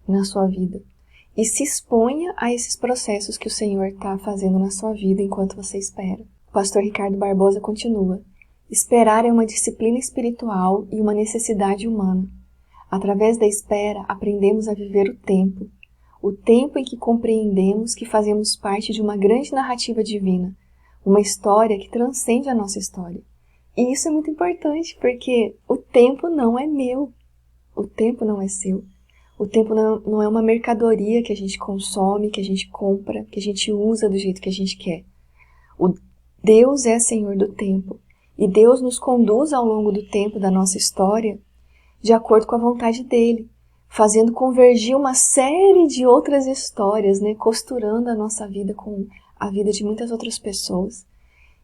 na sua vida. E se exponha a esses processos que o Senhor está fazendo na sua vida enquanto você espera. O pastor Ricardo Barbosa continua: esperar é uma disciplina espiritual e uma necessidade humana. Através da espera, aprendemos a viver o tempo em que compreendemos que fazemos parte de uma grande narrativa divina, uma história que transcende a nossa história. E isso é muito importante, porque o tempo não é meu, o tempo não é seu. O tempo não é uma mercadoria que a gente consome, que a gente compra, que a gente usa do jeito que a gente quer. Deus é Senhor do tempo, e Deus nos conduz ao longo do tempo da nossa história de acordo com a vontade dele, fazendo convergir uma série de outras histórias, costurando a nossa vida com a vida de muitas outras pessoas.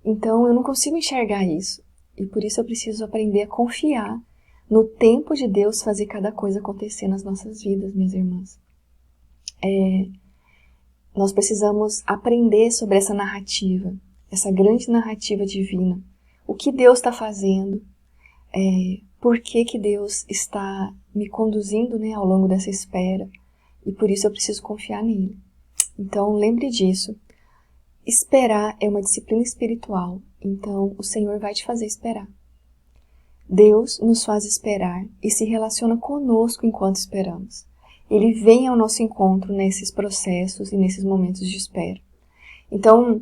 Então eu não consigo enxergar isso, e por isso eu preciso aprender a confiar no tempo de Deus fazer cada coisa acontecer nas nossas vidas, minhas irmãs. Nós precisamos aprender sobre essa narrativa, essa grande narrativa divina. O que Deus está fazendo, por que Deus está me conduzindo ao longo dessa espera, e por isso eu preciso confiar nele. Então lembre disso. Esperar é uma disciplina espiritual, então o Senhor vai te fazer esperar. Deus nos faz esperar e se relaciona conosco enquanto esperamos. Ele vem ao nosso encontro nesses processos e nesses momentos de espera. Então,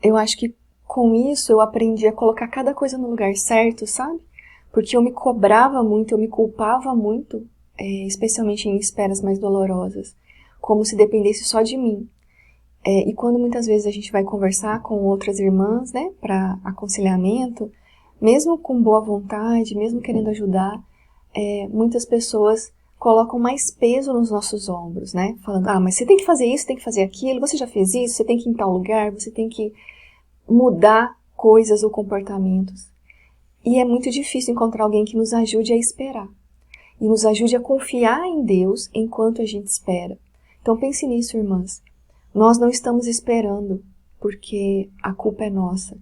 eu acho que com isso eu aprendi a colocar cada coisa no lugar certo, sabe? Porque eu me cobrava muito, eu me culpava muito, especialmente em esperas mais dolorosas, como se dependesse só de mim. E quando muitas vezes a gente vai conversar com outras irmãs, para aconselhamento, mesmo com boa vontade, mesmo querendo ajudar, muitas pessoas colocam mais peso nos nossos ombros, falando, mas você tem que fazer isso, tem que fazer aquilo, você já fez isso, você tem que ir em tal lugar, você tem que mudar coisas ou comportamentos. E é muito difícil encontrar alguém que nos ajude a esperar. E nos ajude a confiar em Deus enquanto a gente espera. Então pense nisso, irmãs. Nós não estamos esperando porque a culpa é nossa.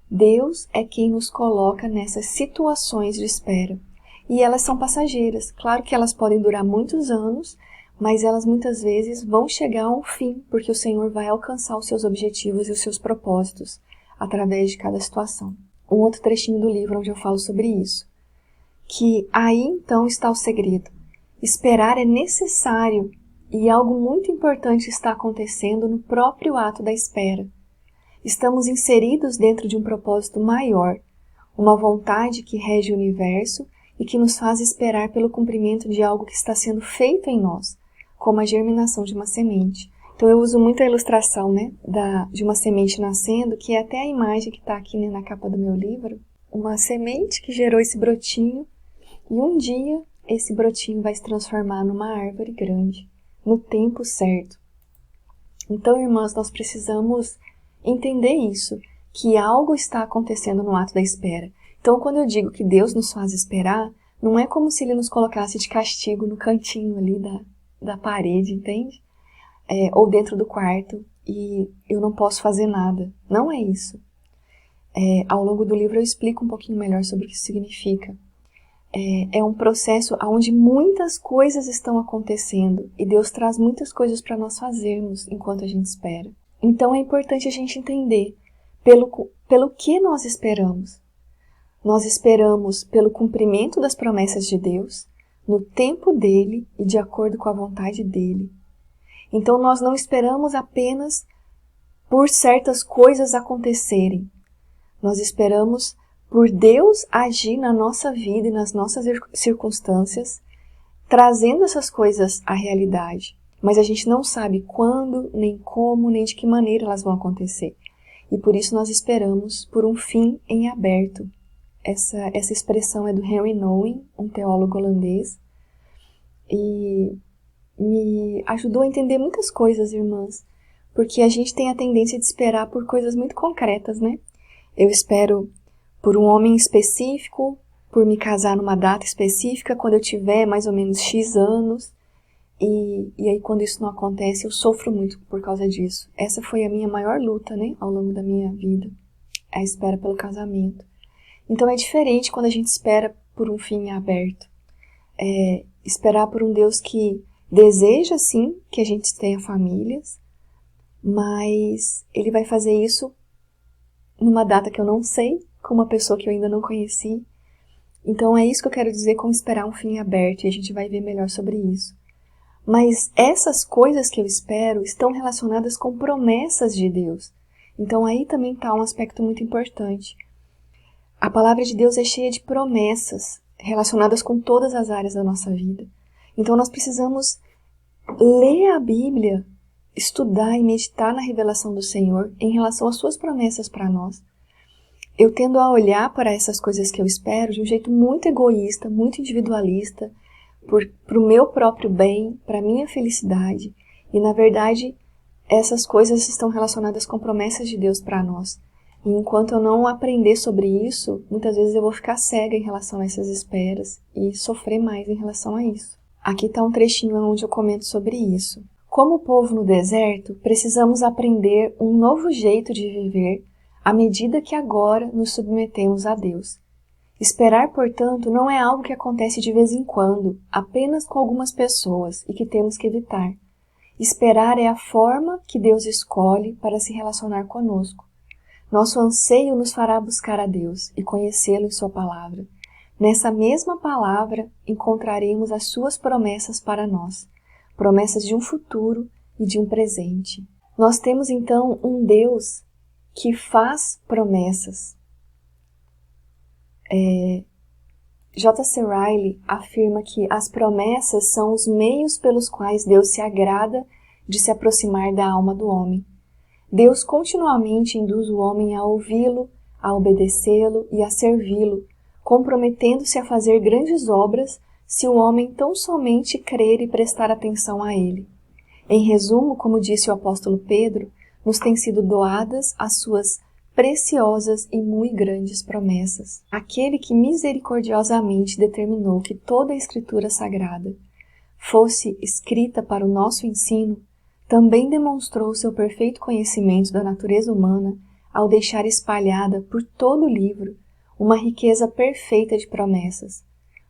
Deus é quem nos coloca nessas situações de espera. E elas são passageiras. Claro que elas podem durar muitos anos, mas elas muitas vezes vão chegar a um fim, porque o Senhor vai alcançar os seus objetivos e os seus propósitos através de cada situação. Um outro trechinho do livro onde eu falo sobre isso. Que aí então está o segredo. Esperar é necessário e algo muito importante está acontecendo no próprio ato da espera. Estamos inseridos dentro de um propósito maior, uma vontade que rege o universo e que nos faz esperar pelo cumprimento de algo que está sendo feito em nós, como a germinação de uma semente. Então eu uso muito a ilustração, de uma semente nascendo, que é até a imagem que está aqui, na capa do meu livro. Uma semente que gerou esse brotinho, e um dia esse brotinho vai se transformar numa árvore grande, no tempo certo. Então, irmãs, nós precisamos entender isso, que algo está acontecendo no ato da espera. Então, quando eu digo que Deus nos faz esperar, não é como se Ele nos colocasse de castigo no cantinho ali da parede, entende? Ou dentro do quarto, e eu não posso fazer nada. Não é isso. Ao longo do livro eu explico um pouquinho melhor sobre o que isso significa. É um processo onde muitas coisas estão acontecendo, e Deus traz muitas coisas para nós fazermos enquanto a gente espera. Então é importante a gente entender pelo que nós esperamos. Nós esperamos pelo cumprimento das promessas de Deus, no tempo dele e de acordo com a vontade dele. Então nós não esperamos apenas por certas coisas acontecerem. Nós esperamos por Deus agir na nossa vida e nas nossas circunstâncias, trazendo essas coisas à realidade. Mas a gente não sabe quando, nem como, nem de que maneira elas vão acontecer. E por isso nós esperamos por um fim em aberto. Essa expressão é do Henry Nouwen, um teólogo holandês, e me ajudou a entender muitas coisas, irmãs, porque a gente tem a tendência de esperar por coisas muito concretas, né? Eu espero por um homem específico, por me casar numa data específica, quando eu tiver mais ou menos X anos, e aí quando isso não acontece, eu sofro muito por causa disso. Essa foi a minha maior luta, ao longo da minha vida, a espera pelo casamento. Então é diferente quando a gente espera por um fim aberto. Esperar por um Deus que deseja, sim, que a gente tenha famílias, mas Ele vai fazer isso numa data que eu não sei, com uma pessoa que eu ainda não conheci. Então é isso que eu quero dizer com esperar um fim aberto, e a gente vai ver melhor sobre isso. Mas essas coisas que eu espero estão relacionadas com promessas de Deus. Então aí também está um aspecto muito importante. A palavra de Deus é cheia de promessas relacionadas com todas as áreas da nossa vida. Então nós precisamos ler a Bíblia, estudar e meditar na revelação do Senhor em relação às suas promessas para nós. Eu tendo a olhar para essas coisas que eu espero de um jeito muito egoísta, muito individualista, para o meu próprio bem, para a minha felicidade. E na verdade, essas coisas estão relacionadas com promessas de Deus para nós. E enquanto eu não aprender sobre isso, muitas vezes eu vou ficar cega em relação a essas esperas e sofrer mais em relação a isso. Aqui está um trechinho onde eu comento sobre isso. Como povo no deserto, precisamos aprender um novo jeito de viver à medida que agora nos submetemos a Deus. Esperar, portanto, não é algo que acontece de vez em quando, apenas com algumas pessoas e que temos que evitar. Esperar é a forma que Deus escolhe para se relacionar conosco. Nosso anseio nos fará buscar a Deus e conhecê-lo em sua palavra. Nessa mesma palavra encontraremos as suas promessas para nós, promessas de um futuro e de um presente. Nós temos então um Deus que faz promessas. J.C. Ryle afirma que as promessas são os meios pelos quais Deus se agrada de se aproximar da alma do homem. Deus continuamente induz o homem a ouvi-lo, a obedecê-lo e a servi-lo, comprometendo-se a fazer grandes obras se o homem tão somente crer e prestar atenção a ele. Em resumo, como disse o apóstolo Pedro, nos têm sido doadas as suas preciosas e muito grandes promessas. Aquele que misericordiosamente determinou que toda a Escritura Sagrada fosse escrita para o nosso ensino, também demonstrou seu perfeito conhecimento da natureza humana ao deixar espalhada por todo o livro uma riqueza perfeita de promessas.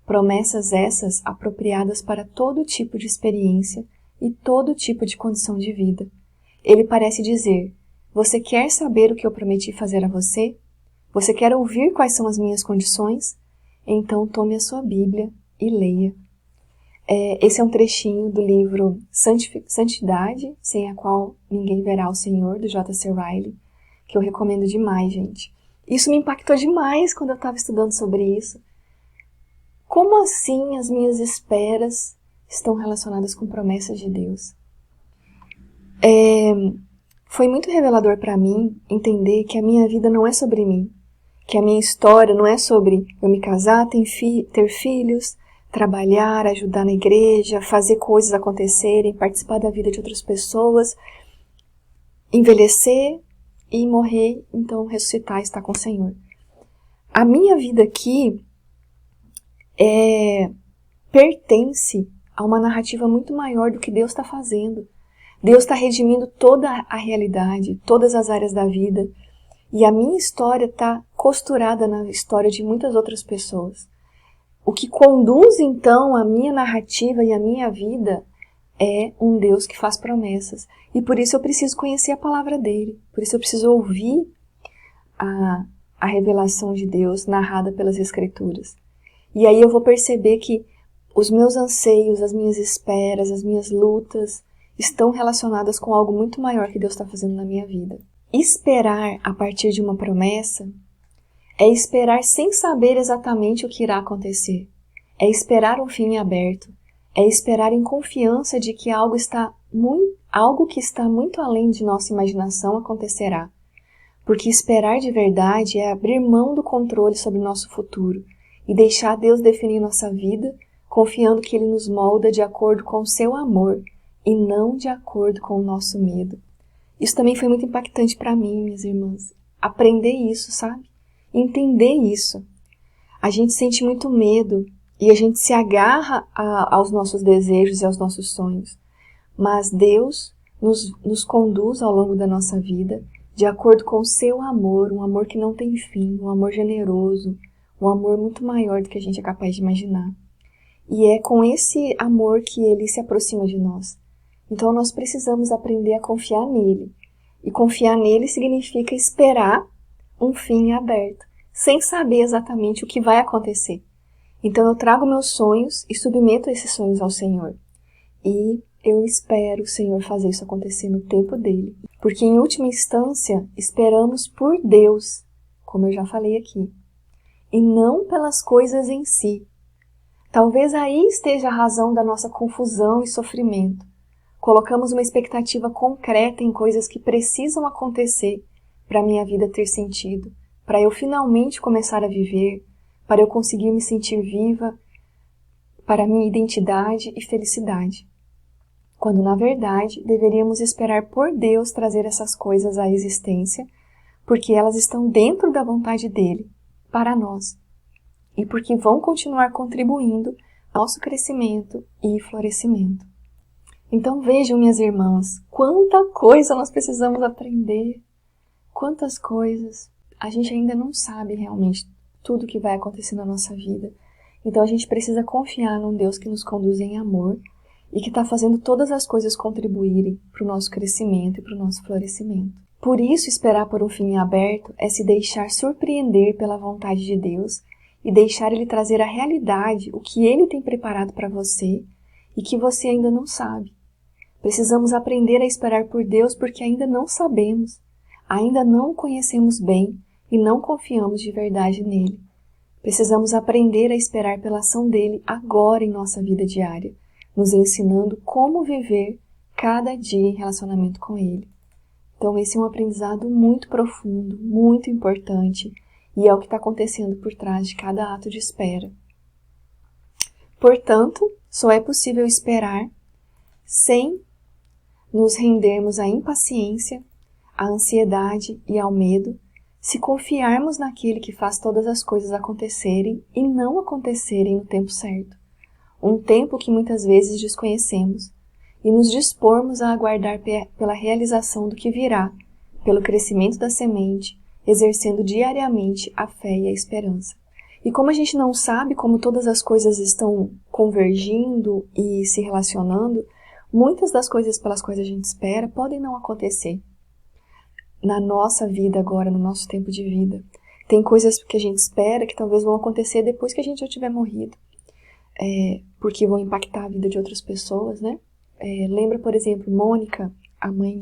Promessas essas apropriadas para todo tipo de experiência e todo tipo de condição de vida. Ele parece dizer: você quer saber o que eu prometi fazer a você? Você quer ouvir quais são as minhas condições? Então tome a sua Bíblia e leia. Esse é um trechinho do livro Santidade, sem a qual ninguém verá o Senhor, do J.C. Ryle, que eu recomendo demais, gente. Isso me impactou demais quando eu estava estudando sobre isso. Como assim as minhas esperas estão relacionadas com promessas de Deus? Foi muito revelador para mim entender que a minha vida não é sobre mim, que a minha história não é sobre eu me casar, ter filhos, trabalhar, ajudar na igreja, fazer coisas acontecerem, participar da vida de outras pessoas, envelhecer e morrer, então ressuscitar e estar com o Senhor. A minha vida aqui pertence a uma narrativa muito maior do que Deus está fazendo. Deus está redimindo toda a realidade, todas as áreas da vida, e a minha história está costurada na história de muitas outras pessoas. O que conduz, então, a minha narrativa e a minha vida é um Deus que faz promessas. E por isso eu preciso conhecer a palavra dele. Por isso eu preciso ouvir a revelação de Deus narrada pelas Escrituras. E aí eu vou perceber que os meus anseios, as minhas esperas, as minhas lutas estão relacionadas com algo muito maior que Deus está fazendo na minha vida. Esperar a partir de uma promessa é esperar sem saber exatamente o que irá acontecer. É esperar um fim aberto. É esperar em confiança de que algo que está muito além de nossa imaginação acontecerá. Porque esperar de verdade é abrir mão do controle sobre nosso futuro e deixar Deus definir nossa vida, confiando que Ele nos molda de acordo com o seu amor e não de acordo com o nosso medo. Isso também foi muito impactante para mim, minhas irmãs. Aprender isso, sabe? Entender isso. A gente sente muito medo e a gente se agarra aos nossos desejos e aos nossos sonhos. Mas Deus nos conduz ao longo da nossa vida de acordo com o seu amor, um amor que não tem fim, um amor generoso, um amor muito maior do que a gente é capaz de imaginar. E é com esse amor que Ele se aproxima de nós. Então nós precisamos aprender a confiar nele. E confiar nele significa esperar um fim aberto, sem saber exatamente o que vai acontecer. Então eu trago meus sonhos e submeto esses sonhos ao Senhor. E eu espero o Senhor fazer isso acontecer no tempo dele. Porque em última instância, esperamos por Deus, como eu já falei aqui, e não pelas coisas em si. Talvez aí esteja a razão da nossa confusão e sofrimento. Colocamos uma expectativa concreta em coisas que precisam acontecer para a minha vida ter sentido, para eu finalmente começar a viver, para eu conseguir me sentir viva, para a minha identidade e felicidade. Quando, na verdade, deveríamos esperar por Deus trazer essas coisas à existência, porque elas estão dentro da vontade dele, para nós, e porque vão continuar contribuindo ao nosso crescimento e florescimento. Então vejam, minhas irmãs, quanta coisa nós precisamos aprender, quantas coisas. A gente ainda não sabe realmente tudo o que vai acontecer na nossa vida. Então a gente precisa confiar num Deus que nos conduz em amor e que está fazendo todas as coisas contribuírem para o nosso crescimento e para o nosso florescimento. Por isso, esperar por um fim aberto é se deixar surpreender pela vontade de Deus e deixar Ele trazer à realidade o que Ele tem preparado para você e que você ainda não sabe. Precisamos aprender a esperar por Deus porque ainda não sabemos, ainda não o conhecemos bem e não confiamos de verdade nele. Precisamos aprender a esperar pela ação dele agora em nossa vida diária, nos ensinando como viver cada dia em relacionamento com ele. Então esse é um aprendizado muito profundo, muito importante, e é o que está acontecendo por trás de cada ato de espera. Portanto, só é possível esperar sem nos rendermos à impaciência, à ansiedade e ao medo, se confiarmos naquele que faz todas as coisas acontecerem e não acontecerem no tempo certo, um tempo que muitas vezes desconhecemos, e nos dispormos a aguardar pela realização do que virá, pelo crescimento da semente, exercendo diariamente a fé e a esperança. E como a gente não sabe como todas as coisas estão convergindo e se relacionando, muitas das coisas pelas quais a gente espera podem não acontecer na nossa vida agora, no nosso tempo de vida. Tem coisas que a gente espera que talvez vão acontecer depois que a gente já tiver morrido, porque vão impactar a vida de outras pessoas, né? Lembra, por exemplo, Mônica, a mãe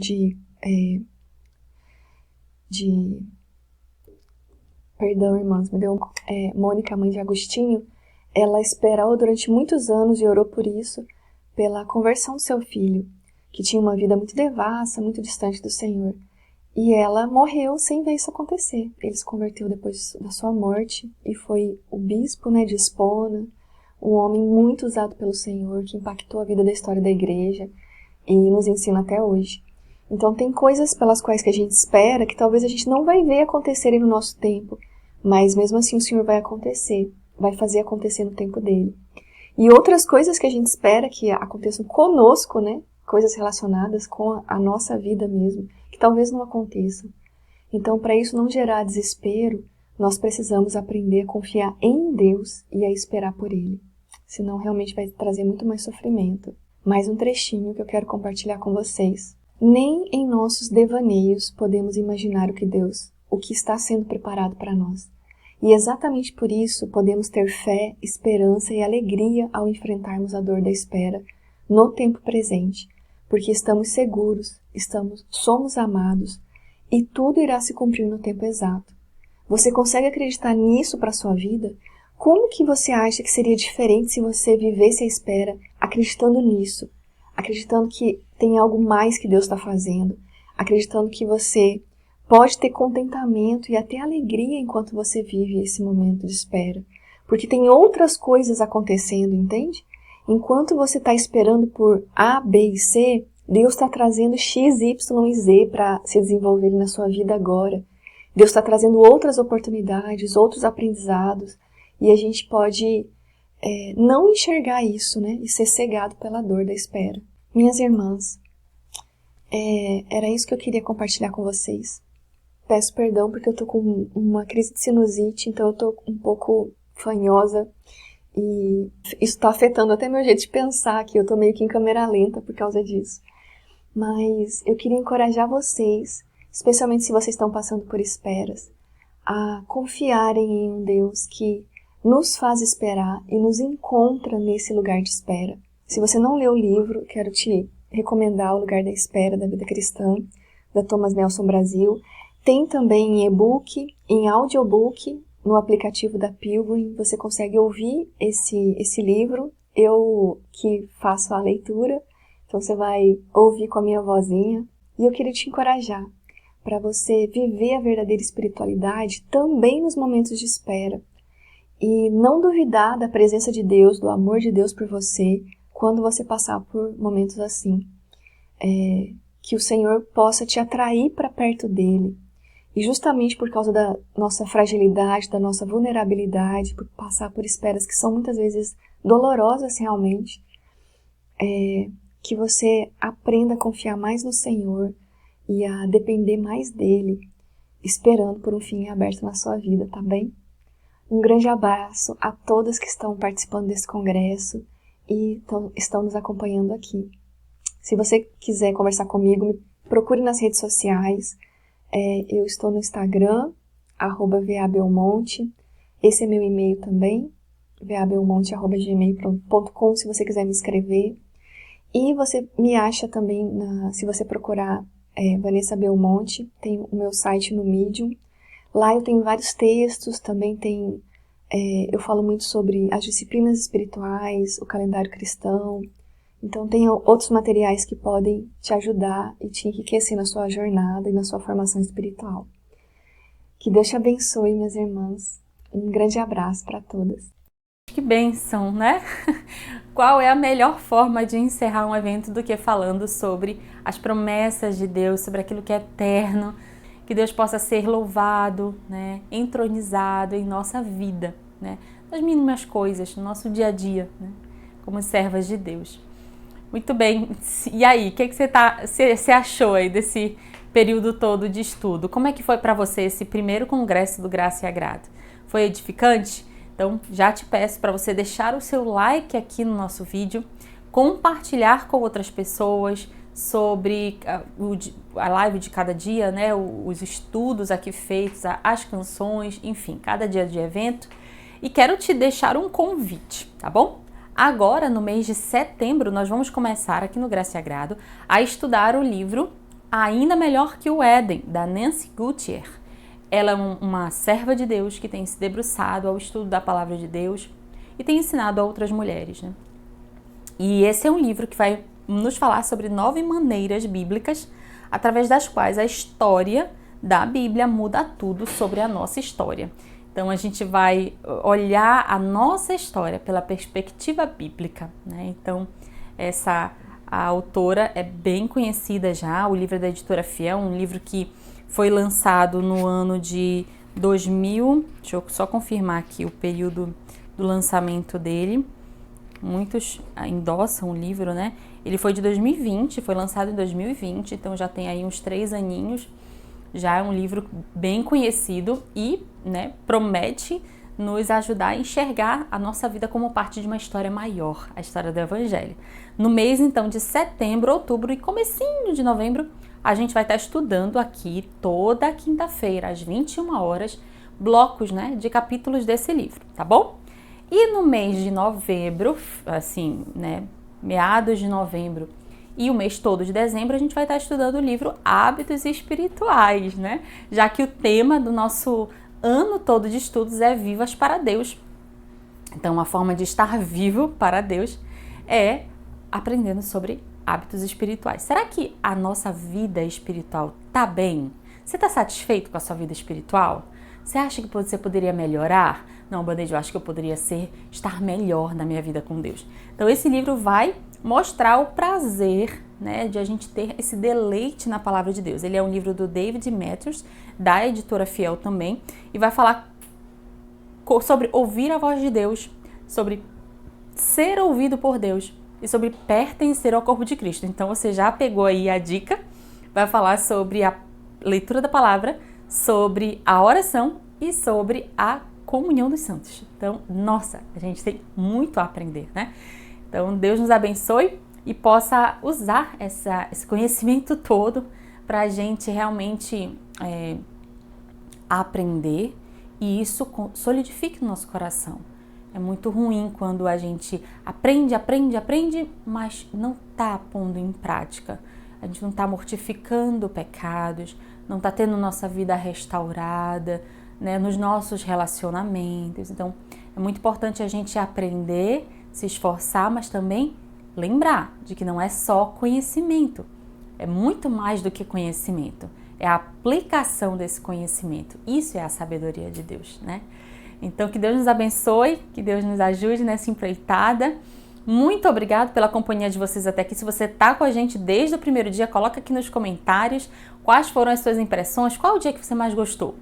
Perdão, irmãs, Mônica, a mãe de Agostinho, ela esperou durante muitos anos e orou por isso, pela conversão do seu filho, que tinha uma vida muito devassa, muito distante do Senhor. E ela morreu sem ver isso acontecer. Ele se converteu depois da sua morte e foi o bispo, de Espona, um homem muito usado pelo Senhor, que impactou a vida da história da igreja e nos ensina até hoje. Então tem coisas pelas quais que a gente espera que talvez a gente não vai ver acontecerem no nosso tempo, mas mesmo assim o Senhor vai fazer acontecer no tempo dele. E outras coisas que a gente espera que aconteçam conosco, coisas relacionadas com a nossa vida mesmo, que talvez não aconteçam. Então, para isso não gerar desespero, nós precisamos aprender a confiar em Deus e a esperar por Ele. Senão realmente vai trazer muito mais sofrimento. Mais um trechinho que eu quero compartilhar com vocês. Nem em nossos devaneios podemos imaginar o que está sendo preparado para nós. E exatamente por isso podemos ter fé, esperança e alegria ao enfrentarmos a dor da espera no tempo presente, porque estamos seguros, somos amados e tudo irá se cumprir no tempo exato. Você consegue acreditar nisso para a sua vida? Como que você acha que seria diferente se você vivesse a espera acreditando nisso? Acreditando que tem algo mais que Deus está fazendo, acreditando que você pode ter contentamento e até alegria enquanto você vive esse momento de espera. Porque tem outras coisas acontecendo, entende? Enquanto você está esperando por A, B e C, Deus está trazendo X, Y e Z para se desenvolver na sua vida agora. Deus está trazendo outras oportunidades, outros aprendizados, e a gente pode não enxergar isso, e ser cegado pela dor da espera. Minhas irmãs, era isso que eu queria compartilhar com vocês. Peço perdão porque eu tô com uma crise de sinusite, então eu tô um pouco fanhosa e isso tá afetando até meu jeito de pensar, que eu tô meio que em câmera lenta por causa disso. Mas eu queria encorajar vocês, especialmente se vocês estão passando por esperas, a confiarem em um Deus que nos faz esperar e nos encontra nesse lugar de espera. Se você não leu o livro, quero te recomendar O Lugar da Espera, da Vida Cristã, da Thomas Nelson Brasil. Tem também em e-book, em audiobook, no aplicativo da Pilgrim, você consegue ouvir esse livro, eu que faço a leitura, então você vai ouvir com a minha vozinha. E eu queria te encorajar para você viver a verdadeira espiritualidade também nos momentos de espera. E não duvidar da presença de Deus, do amor de Deus por você, quando você passar por momentos assim. Que o Senhor possa te atrair para perto dele. E justamente por causa da nossa fragilidade, da nossa vulnerabilidade, por passar por esperas que são muitas vezes dolorosas realmente, que você aprenda a confiar mais no Senhor e a depender mais dele, esperando por um fim aberto na sua vida, tá bem? Um grande abraço a todas que estão participando desse congresso e estão nos acompanhando aqui. Se você quiser conversar comigo, me procure nas redes sociais. Eu estou no Instagram, @vabelmonte. Esse é meu e-mail também, vabelmonte@gmail.com, se você quiser me escrever. E você me acha também, se você procurar Vanessa Belmonte, tem o meu site no Medium. Lá eu tenho vários textos, também eu falo muito sobre as disciplinas espirituais, o calendário cristão. Então tem outros materiais que podem te ajudar e te enriquecer na sua jornada e na sua formação espiritual. Que Deus te abençoe, minhas irmãs. Um grande abraço para todas. Que bênção, né? Qual é a melhor forma de encerrar um evento do que falando sobre as promessas de Deus, sobre aquilo que é eterno? que Deus possa ser louvado, né, entronizado em nossa vida, né, nas mínimas coisas, no nosso dia a dia, né, como servas de Deus. Muito bem, e aí, o que você achou aí desse período todo de estudo? Como é que foi para você esse primeiro congresso do Graça e Agrado? Foi edificante? Então, já te peço para você deixar o seu like aqui no nosso vídeo, compartilhar com outras pessoas sobre a live de cada dia, né? Os estudos aqui feitos, as canções, enfim, cada dia de evento. E quero te deixar um convite, tá bom? Agora, no mês de setembro, nós vamos começar aqui no Graça e Agrado a estudar o livro Ainda Melhor que o Éden, da Nancy Gutierrez. Ela é uma serva de Deus que tem se debruçado ao estudo da Palavra de Deus e tem ensinado a outras mulheres, né? E esse é um livro que vai nos falar sobre 9 maneiras bíblicas através das quais a história da Bíblia muda tudo sobre a nossa história. Então, a gente vai olhar a nossa história pela perspectiva bíblica, né? Então, a autora é bem conhecida já, o livro é da Editora Fiel, um livro que foi lançado no ano de 2000, deixa eu só confirmar aqui o período do lançamento dele. Muitos endossam o livro, né? Ele foi de 2020, foi lançado em 2020, então já tem aí uns 3 aninhos. Já é um livro bem conhecido e, né, promete nos ajudar a enxergar a nossa vida como parte de uma história maior, a história do Evangelho. No mês, então, de setembro, outubro e comecinho de novembro, a gente vai estar estudando aqui toda quinta-feira, às 21 horas, blocos, né, de capítulos desse livro, tá bom? E no mês de novembro, assim, né, meados de novembro e o mês todo de dezembro, a gente vai estar estudando o livro Hábitos Espirituais, né? Já que o tema do nosso ano todo de estudos é Vivas para Deus. Então, uma forma de estar vivo para Deus é aprendendo sobre hábitos espirituais. Será que a nossa vida espiritual tá bem? Você está satisfeito com a sua vida espiritual? Você acha que você poderia melhorar? Não, Band-Aid, eu acho que eu poderia estar melhor na minha vida com Deus. Então, esse livro vai mostrar o prazer, né, de a gente ter esse deleite na palavra de Deus. Ele é um livro do David Matthews, da Editora Fiel também, e vai falar sobre ouvir a voz de Deus, sobre ser ouvido por Deus e sobre pertencer ao corpo de Cristo. Então, você já pegou aí a dica, vai falar sobre a leitura da palavra, sobre a oração e sobre a comunhão dos santos. Então, nossa, a gente tem muito a aprender, né? Então, Deus nos abençoe e possa usar esse conhecimento todo para a gente realmente aprender e isso solidifique no nosso coração. É muito ruim quando a gente aprende, mas não está pondo em prática. A gente não está mortificando pecados, não está tendo nossa vida restaurada, né, nos nossos relacionamentos. Então, é muito importante a gente aprender, se esforçar, mas também lembrar de que não é só conhecimento. É muito mais do que conhecimento. É a aplicação desse conhecimento. Isso é a sabedoria de Deus, né? Então, que Deus nos abençoe, que Deus nos ajude nessa empreitada. Muito obrigado pela companhia de vocês até aqui. Se você está com a gente desde o primeiro dia, coloca aqui nos comentários quais foram as suas impressões, qual o dia que você mais gostou.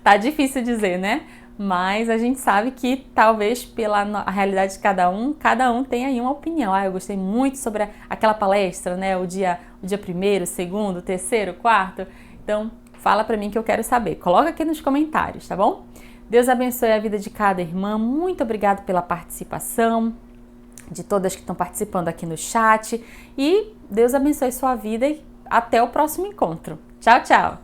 Tá difícil dizer, né? Mas a gente sabe que talvez pela realidade de cada um tem aí uma opinião. Eu gostei muito sobre aquela palestra, né? O dia 1º, 2º, 3º, 4º. Então, fala pra mim que eu quero saber. Coloca aqui nos comentários, tá bom? Deus abençoe a vida de cada irmã. Muito obrigada pela participação, de todas que estão participando aqui no chat. E Deus abençoe sua vida e até o próximo encontro. Tchau, tchau!